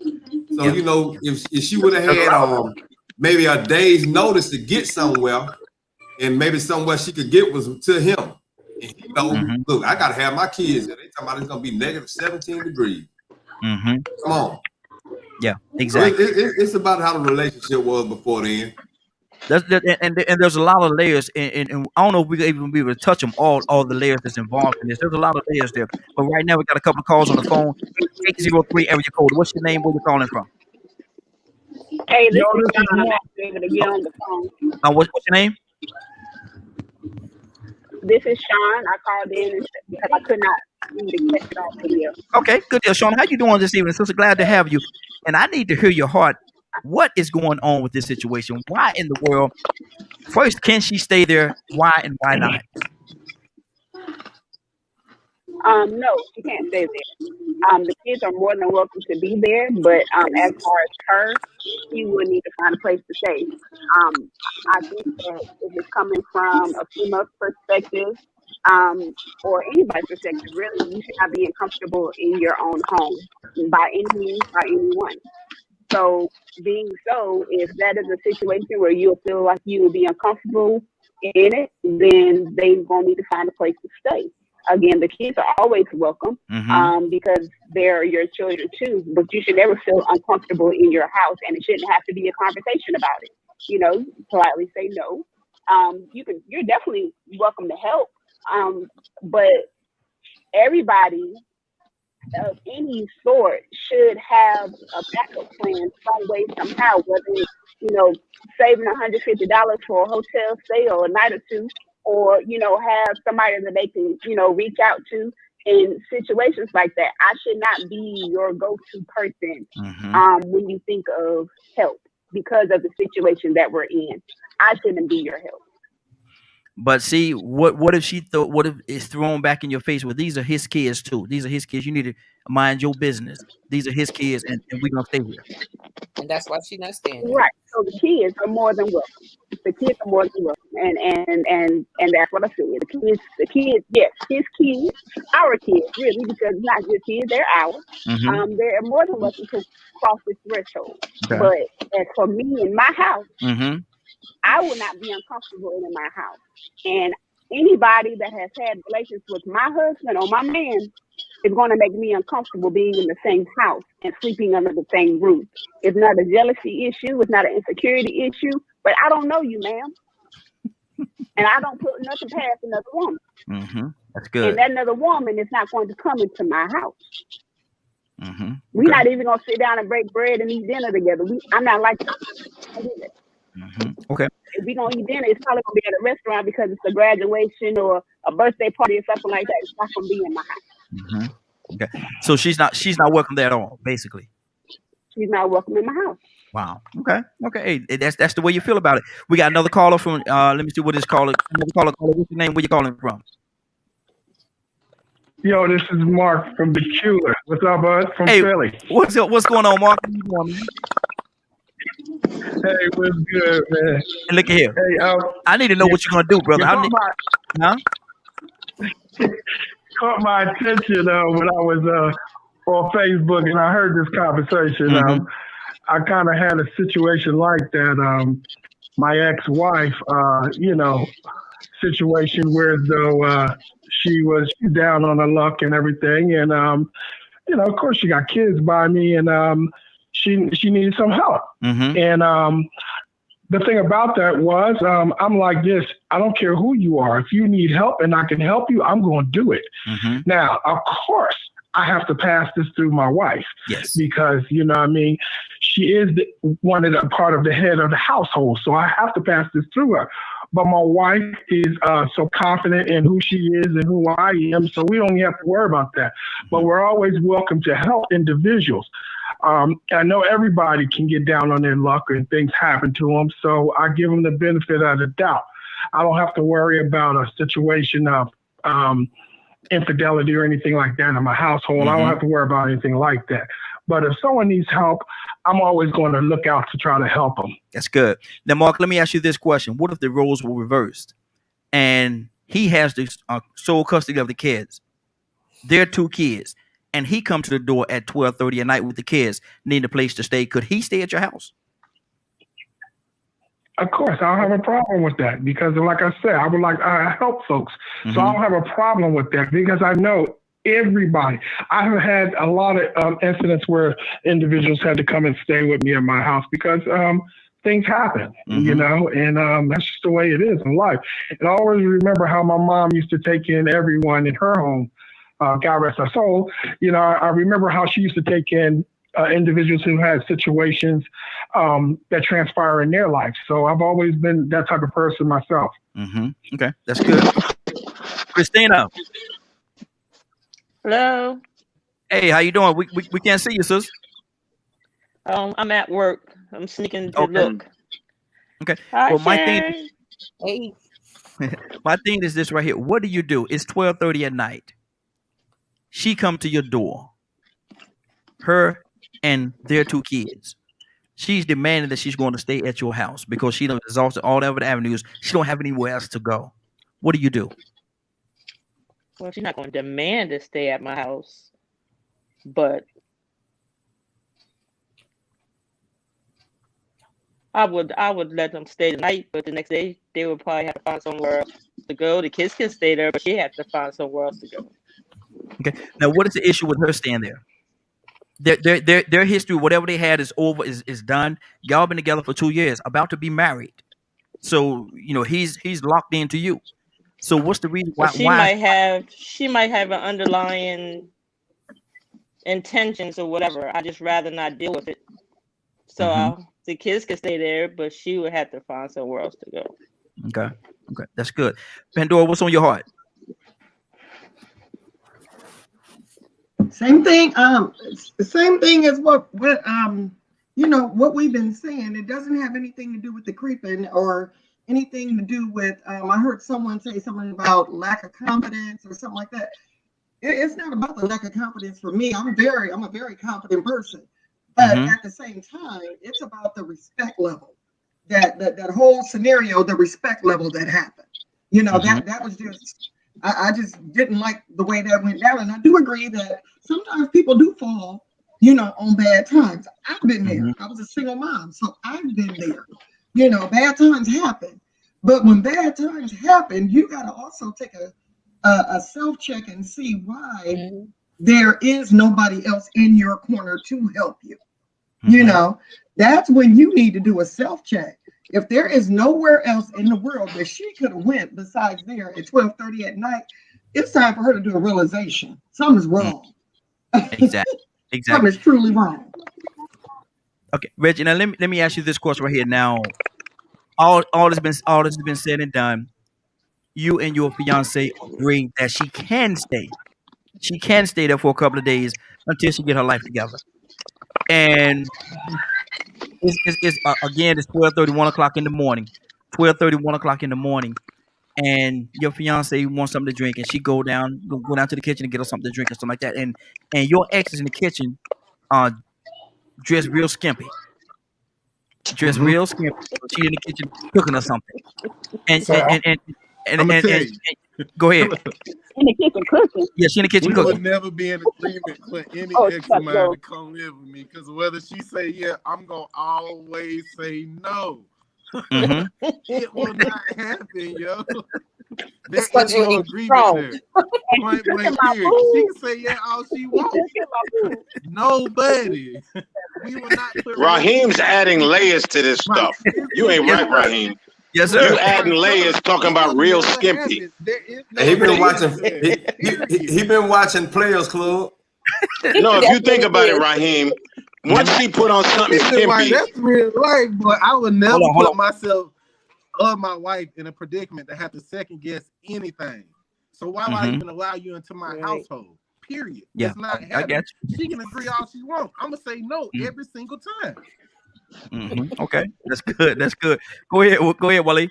So if she would have had maybe a day's notice to get somewhere, and maybe somewhere she could get was to him. And look, I gotta have my kids. They talking about it's gonna be negative 17 degrees. Come on. Yeah, exactly. So it's about how the relationship was before then. And there's a lot of layers, and I don't know if we can even be able to touch them all the layers that's involved in this. There's a lot of layers there. But right now we got a couple of calls on the phone. 803 area code. What's your name? Where you calling from? Hey, this is Sean. I'm not able to get on the phone. What's your name? This is Sean. I called in because I could not read the catch off video. Okay, good deal, Sean. How you doing this evening? Sister, glad to have you. And I need to hear your heart. What is going on with this situation? Why in the world? First, can she stay there? Why and why not? No, she can't stay there. The kids are more than welcome to be there, but as far as her, she would need to find a place to stay. I think that if it's coming from a female's perspective, or anybody's perspective, really, you should not be uncomfortable in your own home by any means, by anyone. So, being so, if that is a situation where you'll feel like you will be uncomfortable in it, then they're going to need to find a place to stay. Again, the kids are always welcome because they're your children too, but you should never feel uncomfortable in your house, and it shouldn't have to be a conversation about it. Politely say no. You're definitely welcome to help, but everybody of any sort should have a backup plan some way, somehow, whether it's, saving $150 for a hotel stay or a night or two, or, have somebody that they can, reach out to in situations like that. I should not be your go-to person when you think of help because of the situation that we're in. I shouldn't be your help. But see, what if she thought? What if it's thrown back in your face? Well, these are his kids too. These are his kids. You need to mind your business. These are his kids, and we're gonna stay here. And that's why she's not staying there. Right. So the kids are more than welcome. The kids are more than welcome, and that's what I said. The kids, yes, his kids, our kids, really, because it's not just his, they're ours. They're more than welcome to cross this threshold. Okay. But as for me in my house, I will not be uncomfortable in my house. And anybody that has had relations with my husband or my man is going to make me uncomfortable being in the same house and sleeping under the same roof. It's not a jealousy issue. It's not an insecurity issue. But I don't know you, ma'am. And I don't put nothing past another woman. Mm-hmm. That's good. And that another woman is not going to come into my house. Mm-hmm. We're not even going to sit down and break bread and eat dinner together. I'm not like that. Mm-hmm. Okay. If we're going to eat dinner, it's probably going to be at a restaurant because it's a graduation or a birthday party or something like that. It's not going to be in my house. Mm-hmm. Okay. So she's not welcome there at all, basically. She's not welcome in my house. Wow. Okay. Okay. Hey, that's the way you feel about it. We got another caller from. Let me see what this caller. Another caller. What's your name? Where you calling from? Yo, this is Mark from Decatur. What's up, bud? From Philly. What's up? What's going on, Mark? How you doing, man? Hey, what's good, man? Hey, look at here. Hey, I need to know what you're gonna do, brother. Caught my attention when I was on Facebook and I heard this conversation. Mm-hmm. I kind of had a situation like that. My ex-wife, situation where though she was down on her luck and everything, and of course she got kids by me, and she needed some help. Mm-hmm. And the thing about that was, I'm like this. I don't care who you are. If you need help and I can help you, I'm going to do it. Mm-hmm. Now, of course, I have to pass this through my wife. Yes. Because, she is one of the part of the head of the household. So I have to pass this through her. But my wife is so confident in who she is and who I am. So we don't even have to worry about that. But we're always welcome to help individuals. I know everybody can get down on their luck and things happen to them. So I give them the benefit of the doubt. I don't have to worry about a situation of infidelity or anything like that in my household. Mm-hmm. I don't have to worry about anything like that. But if someone needs help, I'm always going to look out to try to help them. That's good. Now, Mark, let me ask you this question. What if the roles were reversed and he has the sole custody of the kids? There are 2 kids. And he come to the door at 12:30 at night with the kids, need a place to stay. Could he stay at your house? Of course, I don't have a problem with that because, like I said, I help folks. Mm-hmm. So I don't have a problem with that because I know everybody. I have had a lot of incidents where individuals had to come and stay with me in my house because things happen, mm-hmm. And that's just the way it is in life. And I always remember how my mom used to take in everyone in her home. God rest her soul. I remember how she used to take in individuals who had situations that transpire in their life. So I've always been that type of person myself. Mm-hmm. Okay, that's good. Christina. Hello. Hey, how you doing? We can't see you, sis. I'm at work. I'm sneaking to look. Okay. Hi, well, Sharon. my thing is this right here. What do you do? It's 12:30 at night. She come to your door, her and their 2 kids. She's demanding that she's going to stay at your house because she done exhausted all the other avenues. She don't have anywhere else to go. What do you do? Well, she's not going to demand to stay at my house, but I would let them stay the night, but the next day they would probably have to find somewhere else to go. The kids can stay there, but she has to find somewhere else to go. Okay. Now, what is the issue with her staying there? Their history, whatever they had, is over. Is done. Y'all been together for 2 years, about to be married. So he's locked into you. So what's the reason why? She might have an underlying intentions or whatever. I just rather not deal with it. So the kids can stay there, but she would have to find somewhere else to go. Okay. That's good. Pandora, what's on your heart? Same thing. Same thing as what we've been saying. It doesn't have anything to do with the creeping or anything to do with. I heard someone say something about lack of confidence or something like that. It's not about the lack of confidence for me. I'm a very confident person, but at the same time, it's about the respect level. That whole scenario, the respect level that happened. That was just. I just didn't like the way that went down. And I do agree that sometimes people do fall, on bad times. I've been there. I was a single mom, so I've been there. Bad times happen. But when bad times happen, you got to also take a self check and see why there is nobody else in your corner to help you. You know, that's when you need to do a self check. If there is nowhere else in the world that she could have went besides there at 12:30 at night, it's time for her to do a realization. Something's wrong. Exactly. Something's truly wrong. Okay, Reggie. Now let me ask you this question right here. Now, all this has been said and done. You and your fiance agree that she can stay. She can stay there for a couple of days until she get her life together. And it's again, it's 12:30, 1 o'clock in the morning. 12:30, 1 o'clock in the morning. And your fiance wants something to drink, and she go down to the kitchen and get her something to drink or something like that. And your ex is in the kitchen, dressed real skimpy. Dressed real skimpy. She in the kitchen cooking or something. And go ahead. In the kitchen cooking. Yeah, she in the kitchen We cooking. would never be in agreement for any ex of mine to come live with me, because whether she say yeah, I'm gonna always say no. It will not happen, yo. There is no agreement there. Point blank period. She can say yeah all she wants. Nobody. We will not put Raheem's adding layers to this stuff. You ain't right, Raheem. Yes, sir. You adding layers talking about real skimpy. He been watching. He been watching Players Club. No, if you think about it, Raheem, once she put on something skimpy, that's real life, but I would never put myself or my wife in a predicament to have to second guess anything. So why would I even allow you into my household? Period. Yeah, it's not I get you. She can agree all she wants. I'm gonna say no every single time. Okay, that's good. That's good. Go ahead, Wally.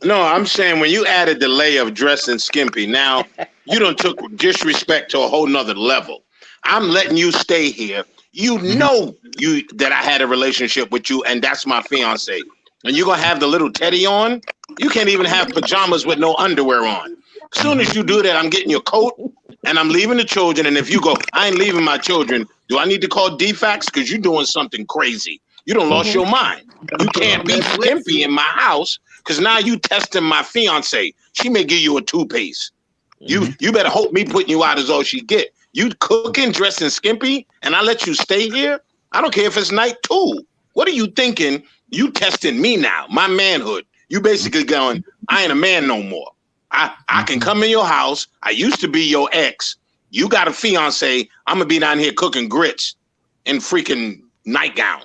no, I'm saying when you added the layer of dressing skimpy, now you done took disrespect to a whole nother level. I'm letting you stay here. You know that I had a relationship with you, and that's my fiance. And you're gonna have the little teddy on. You can't even have pajamas with no underwear on. As soon as you do that, I'm getting your coat and I'm leaving the children. And if you go, I ain't leaving my children, do I need to call DFAX? Because you're doing something crazy. You done lost your mind. You can't be skimpy in my house because now you testing my fiance. She may give you a two-piece. You better hope me putting you out is all she get. You cooking, dressing skimpy, and I let you stay here? I don't care if it's night 2. What are you thinking? You testing me now, my manhood. You basically going, I ain't a man no more. I can come in your house. I used to be your ex. You got a fiance. I'm gonna be down here cooking grits in freaking nightgown.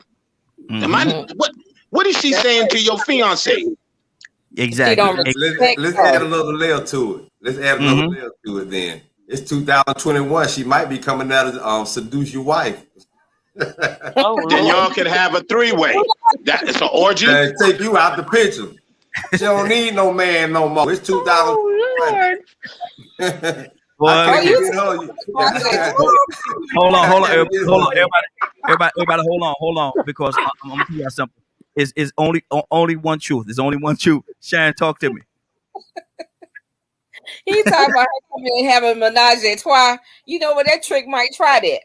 Am I? What is she saying to your fiance? Exactly. Let's add a little layer to it. Let's add another layer to it. Then it's 2021. She might be coming out to seduce your wife. Then y'all can have a 3-way. That is an orgy. Take you out the picture. She don't need no man no more. It's 2000. Hold on, everybody, hold on, because I'm gonna tell you something. It's only one truth. There's only one truth. Sharon, talk to me. He's talking about her coming and having a menage a trois. You know what? That trick might try that.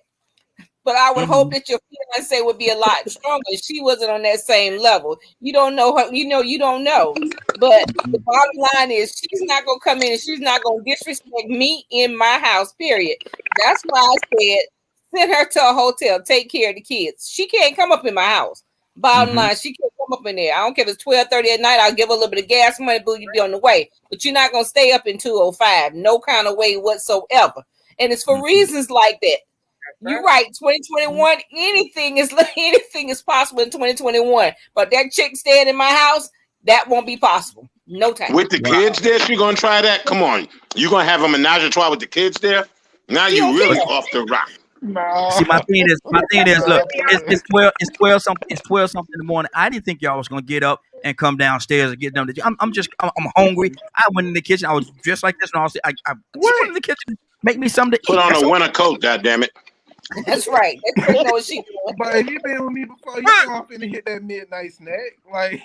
But I would hope that your fiance would be a lot stronger. She wasn't on that same level. You don't know her. You don't know. But the bottom line is she's not going to come in and she's not going to disrespect me in my house, period. That's why I said send her to a hotel. Take care of the kids. She can't come up in my house. Bottom line, she can't come up in there. I don't care if it's 12:30 at night. I'll give her a little bit of gas money, boo, you be on the way. But you're not going to stay up in 2:05. No kind of way whatsoever. And it's for reasons like that. You're right. 2021, anything is possible in 2021. But that chick staying in my house, that won't be possible. No time. With the kids there, she gonna try that? Come on. You gonna have a menage a trois with the kids there? Now you really off the rock. No. See, my thing is, look, it's 12 something in the morning. I didn't think y'all was gonna get up and come downstairs and get done. I'm hungry. I went in the kitchen. I was dressed like this, and I went in the kitchen. Make me something to Put eat. on a winter coat, goddammit. That's right. That's you know what she doing. But if you been with me before, you know I'm finna hit that midnight snack. Like,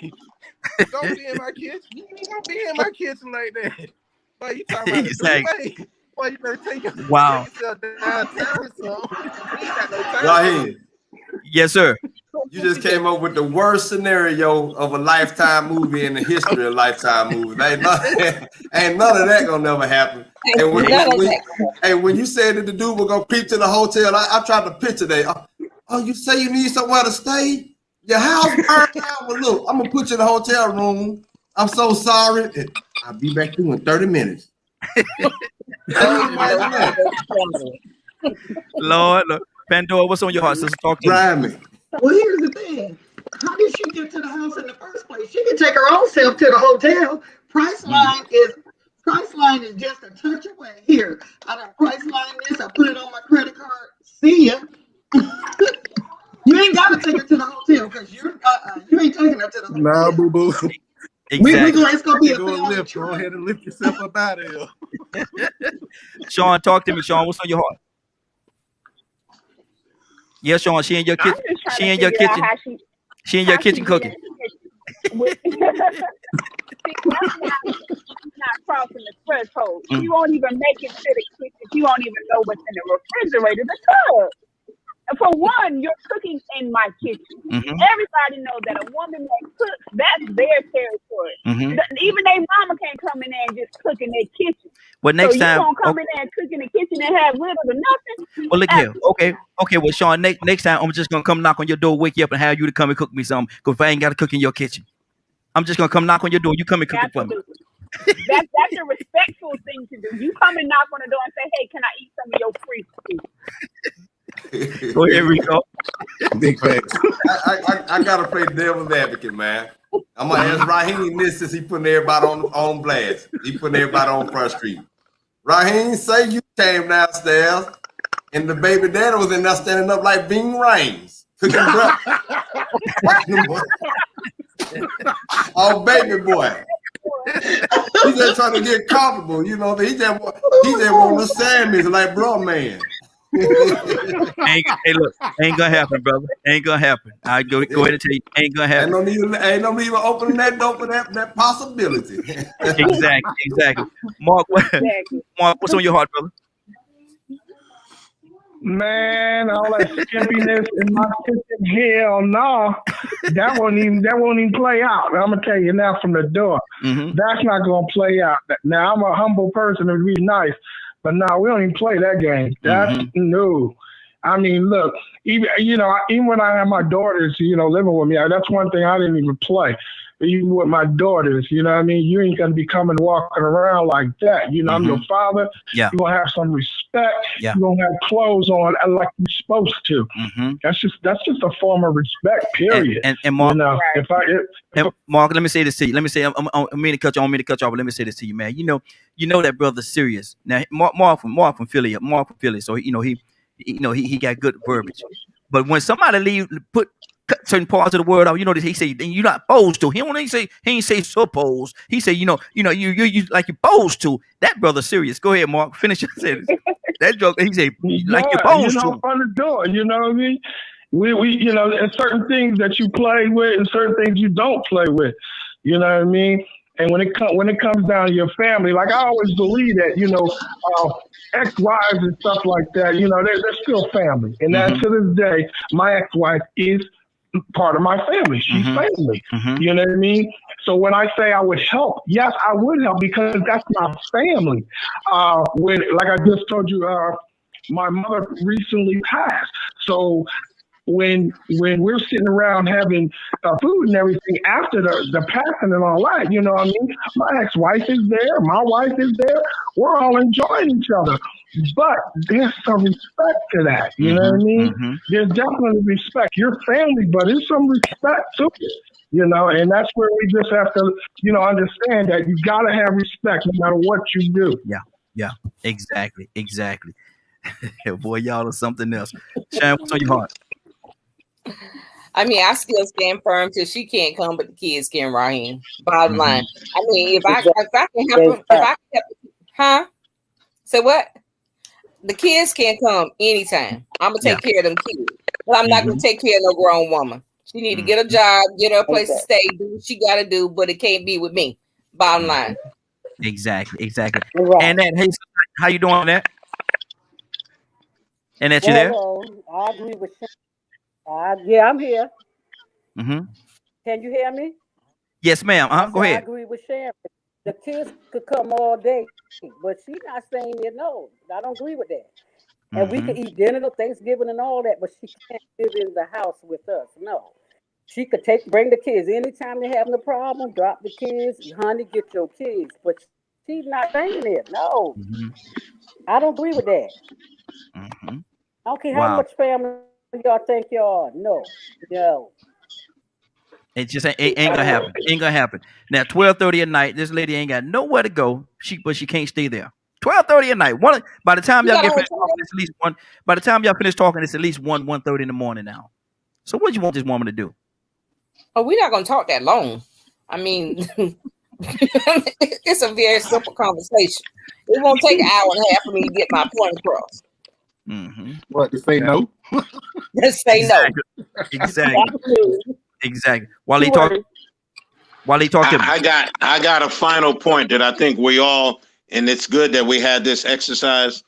don't be in my kitchen. You don't be in my kitchen like that. Like, you talking about Exactly. Boy, you better take yourself Wow. downtown or something. You ain't got no time. Raheem. Yes, sir. You just came up with the worst scenario of a Lifetime movie in the history of Lifetime movies. Ain't none of that gonna never happen. And when you said that the dude was gonna creep to the hotel, I tried to picture that. Oh, you say you need somewhere to stay? Your house burned down. Well, look, I'm gonna put you in the hotel room. I'm so sorry. I'll be back to you in 30 minutes. Lord, look. Pandora, what's on your heart, sister? Talk to me. Well, here's the thing. How did she get to the house in the first place? She can take her own self to the hotel. Priceline is just a touch away. Here, I done Priceline this. I put it on my credit card. See ya. You ain't gotta take her to the hotel because you ain't taking her to the hotel. Nah, boo boo. Exactly. It's gonna be a lift. Go ahead and lift yourself up out of here. Sean, talk to me. Sean, what's on your heart? Yeah, Sean, she in your kitchen. She in your kitchen. She in your kitchen cooking. She's not crossing the threshold. She won't even make it to the kitchen. She won't even know what's in the refrigerator, the tub. And for one, you're cooking in my kitchen. Everybody knows that a woman that cooks, that's their territory. Even their mama can't come in there and just cook in their kitchen. Well, next so time, you gonna come in there and cook in the kitchen and have little or nothing? Well, look here. Okay. Well, Sean, next time I'm just gonna come knock on your door, wake you up, and have you to come and cook me something. Because I ain't gotta cook in your kitchen. I'm just gonna come knock on your door. You come and cook it for me. That's a respectful thing to do. You come and knock on the door and say, "Hey, can I eat some of your free food?" Go ahead, Rico. Big facts. I gotta play devil's advocate, man. I'm gonna ask Raheem this since he putting everybody on blast. He putting everybody on Front Street. Raheem, say you came downstairs and the baby daddy was in there standing up like Bing Rames, cooking breakfast. Oh, baby boy. He just trying to get comfortable, you know. He just want to sandwich like bro man. Hey, look, ain't gonna happen, brother. Ain't gonna happen. I go ahead and tell you, ain't gonna happen. Ain't no need opening that door for that possibility. Exactly. Mark, what's on your heart, brother? Man, all that skimpiness in my kitchen, hell no. That won't even play out. I'm gonna tell you now from the door. That's not gonna play out. Now I'm a humble person to be nice. But no, we don't even play that game. That's no. I mean, look, even when I have my daughters, living with me, that's one thing I didn't even play. Even with my daughters, you know what I mean? You ain't gonna be coming walking around like that. I'm your father. Yeah. You're gonna have some respect. Yeah. You're gonna have clothes on like you're supposed to. That's just a form of respect, period. And Mark, Mark, let me say this to you. Let me say, I mean to cut you off, but let me say this to you, man. You know that brother's serious. Now, Mark from Philly, so he got good verbiage. But when somebody put certain parts of the word out, he say you're not supposed to. He ain't say supposed. He say you like you're supposed to. That brother's serious. Go ahead, Mark. Finish your sentence. That joke. He say like you're supposed to. From the door. You know what I mean? We there's certain things that you play with and certain things you don't play with. You know what I mean? And when it comes down to your family, like I always believe that, ex-wives and stuff like that, they're still family. And that to this day, my ex-wife is part of my family. She's family. You know what I mean? So when I say I would help, yes, I would help because that's my family. Like I just told you, my mother recently passed. So when we're sitting around having food and everything after the passing and all that, you know what I mean? My ex-wife is there. My wife is there. We're all enjoying each other. But there's some respect to that. You know what I mean? There's definitely respect. You're family, but there's some respect to it. And that's where we just have to, understand that you got to have respect no matter what you do. Yeah, exactly. Boy, y'all are something else. Sharon, what's on your heart? I mean, I still stand firm till she can't come, but the kids can, Raheem. Bottom line. I mean, if I can help, Say what? The kids can come anytime. I'm gonna take care of them kids, but I'm not gonna take care of no grown woman. She need to get a job, get her a place to stay, do what she gotta do, but it can't be with me. Bottom line. Exactly. Right. And then, hey, how you doing, that? And that you there? I agree with you. Yeah, I'm here. Mm-hmm. Can you hear me? Yes, ma'am. Go I ahead. agree with Sharon. The kids could come all day, but she's not saying you no. I don't agree with that. And we Mm-hmm. could eat dinner, Thanksgiving, and all that, but she can't live in the house with us. No. She could bring the kids anytime they're having a problem. Drop the kids, honey, get your kids. But she's not saying it. No, Mm-hmm. I don't agree with that. Mm-hmm. I don't care how Wow. much family y'all think y'all are. No. It just ain't gonna happen. Ain't gonna happen. Now, 12:30 at night, this lady ain't got nowhere to go. But she can't stay there. 12:30 at night. By the time You y'all got a get finished hotel? talking, it's at least one. By the time y'all finish talking, it's at least 1:30 in the morning now. So what do you want this woman to do? Oh, we're not gonna talk that long. I mean, it's a very simple conversation. It won't take an hour and a half for me to get my point across. Mm-hmm. What, to say no? Just say Exactly. no. Exactly. While he talk to me. I got a final point that I think we all, and it's good that we had this exercise.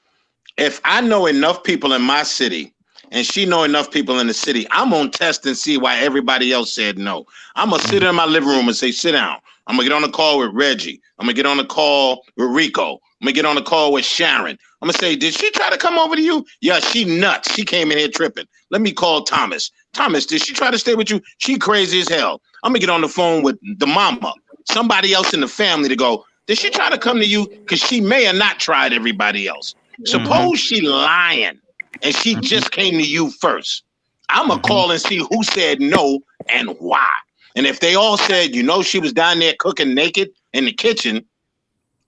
If I know enough people in my city and she know enough people in the city, I'm gonna test and see why everybody else said no. I'm gonna sit in my living room and say, sit down. I'm gonna get on the call with Reggie. I'm gonna get on the call with Rico. I'm gonna get on the call with Sharon. I'm gonna say, did she try to come over to you? Yeah, she nuts. She came in here tripping. Let me call Thomas. Thomas, did she try to stay with you? She crazy as hell. I'm gonna get on the phone with the mama, somebody else in the family to go, did she try to come to you? Because she may have not tried everybody else. Suppose she lying and she just came to you first. I'm gonna call and see who said no and why. And if they all said, she was down there cooking naked in the kitchen,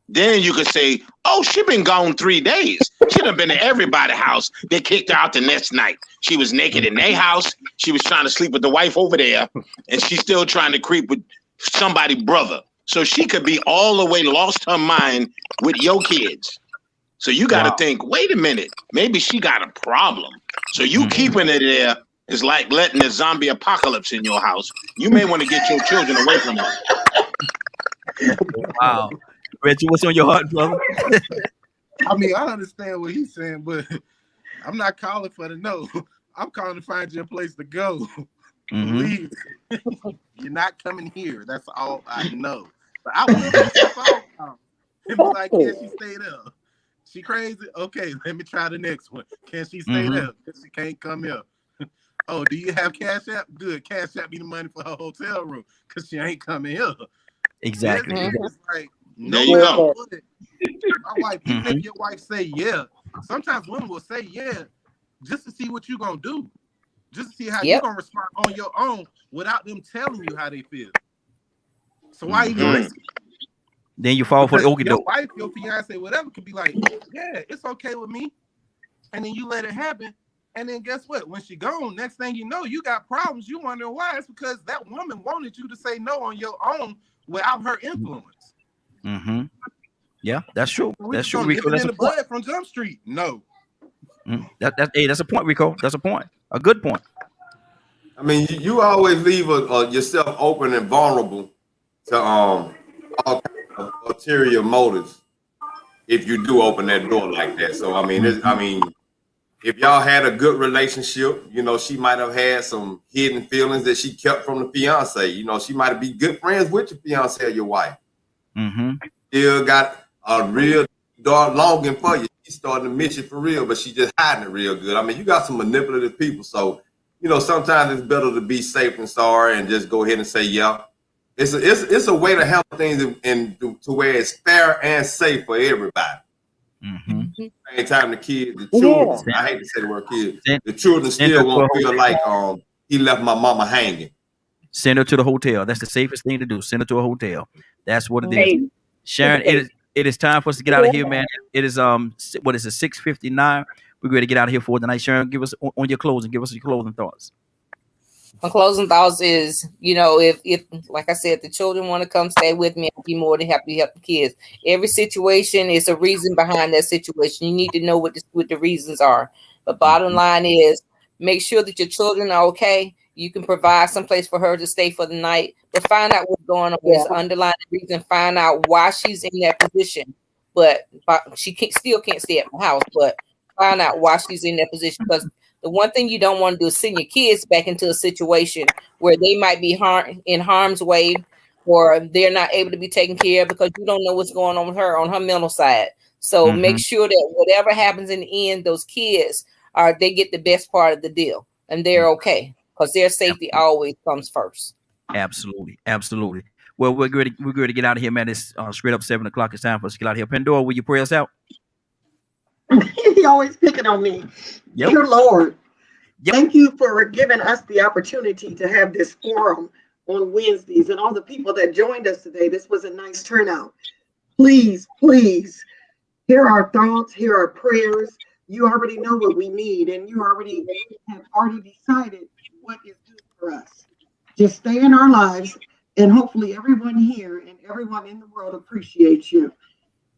then you could say, oh, she been gone 3 days. She done been to everybody's house. They kicked her out the next night. She was naked in their house. She was trying to sleep with the wife over there, and she's still trying to creep with somebody's brother. So she could be all the way lost her mind with your kids. So you got to think, wait a minute, maybe she got a problem. So you keeping it there is like letting the zombie apocalypse in your house. You may want to get your children away from her. Wow. Reggie, what's on your heart, brother? I mean, I understand what he's saying, but I'm not calling for the no. I'm calling to find you a place to go. Please. You're not coming here. That's all I know. But I will get your phone call and be like, can she stay there? She crazy? Okay, let me try the next one. Can she stay there? Because she can't come here. Oh, do you have Cash App? Good. Cash App me the money for her hotel room because she ain't coming here. Exactly. It's like, no, there you go. I'm like, even if your wife say yeah, sometimes women will say yeah just to see what you're going to do. Just to see how you're going to respond on your own without them telling you how they feel. So why even risk it? Then you fall for the okie Your doke. wife, your fiance, whatever, could be like, yeah, it's okay with me. And then you let it happen. And then guess what? When she gone, next thing you know, you got problems. You wonder why. It's because that woman wanted you to say no on your own without her influence. Yeah, that's true. That's true, Rico. Rico. That's in a the point. blood from Jump Street. No. That's a point, Rico. That's a point. A good point. I mean, you always leave yourself open and vulnerable to all kinds of ulterior motives if you do open that door like that. So I mean, if y'all had a good relationship, she might have had some hidden feelings that she kept from the fiance. She might be good friends with your fiance or your wife. Still got a real dark longing for you. She's starting to miss you for real, but she's just hiding it real good. I mean, you got some manipulative people, so sometimes it's better to be safe than sorry and just go ahead and say yeah. It's a way to handle things and to where it's fair and safe for everybody. Same time, the kids, the children. I hate to say the word kids. The children still won't feel like he left my mama hanging. Send her to the hotel. That's the safest thing to do. Send her to a hotel. That's what it is. Sharon, it is time for us to get out of here, man. It is what is it, 6:59? We're ready to get out of here for tonight. Sharon, give us on your closing. Give us your closing thoughts. My closing thoughts is, if like I said, the children want to come stay with me, I'll be more than happy to help the kids. Every situation is a reason behind that situation. You need to know what the reasons are. But bottom line is, make sure that your children are okay. You can provide some place for her to stay for the night, but find out what's going on. There's underlying reason. Find out why she's in that position. But she still can't stay at my house. But find out why she's in that position, because The one thing you don't want to do is send your kids back into a situation where they might be in harm's way, or they're not able to be taken care of because you don't know what's going on with her on her mental side. So make sure that whatever happens in the end, those kids they get the best part of the deal, and they're okay because their safety always comes first. Absolutely. Well, we're going to get out of here, man. It's straight up 7 o'clock. It's time for us to get out of here. Pandora, will you pray us out? He always picking on me. Yep. Dear Lord, thank you for giving us the opportunity to have this forum on Wednesdays, and all the people that joined us today. This was a nice turnout. Please hear our thoughts, hear our prayers. You already know what we need, and you have already decided what is good for us. Just stay in our lives, and hopefully everyone here and everyone in the world appreciates you.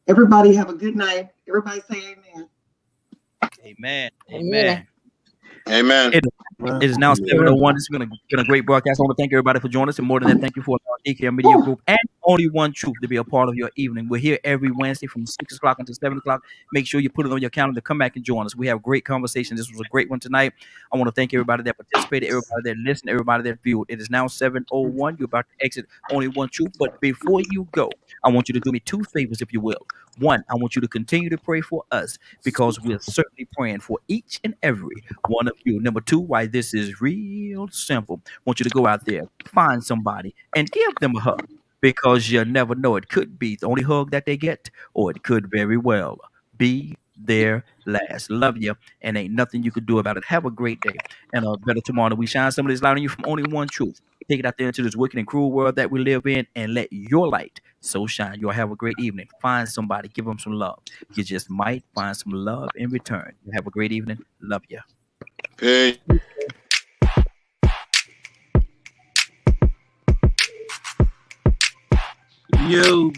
Everybody have a good night. Everybody say amen. Amen. It is now 7:01. This has been a great broadcast. I want to thank everybody for joining us, and more than that, thank you for our DK Media Group and Only One Truth to be a part of your evening. We're here every Wednesday from 6 o'clock until 7 o'clock. Make sure you put it on your calendar. Come back and join us. We have great conversation. This was a great one tonight. I want to thank everybody that participated, everybody that listened, everybody that viewed. It is now 7:01. You're about to exit Only One Truth. But before you go, I want you to do me two favors, if you will. One, I want you to continue to pray for us because we're certainly praying for each and every one of you. Number two, why this is real simple. I want you to go out there, find somebody, and give them a hug because you never know. It could be the only hug that they get, or it could very well be their last. Love you, and ain't nothing you could do about it. Have a great day and a better tomorrow. We shine some of this light on you from Only One Truth. Take it out there into this wicked and cruel world that we live in and let your light so shine. You'll have a great evening. Find somebody. Give them some love. You just might find some love in return. Have a great evening. Love you. Peace. Yo.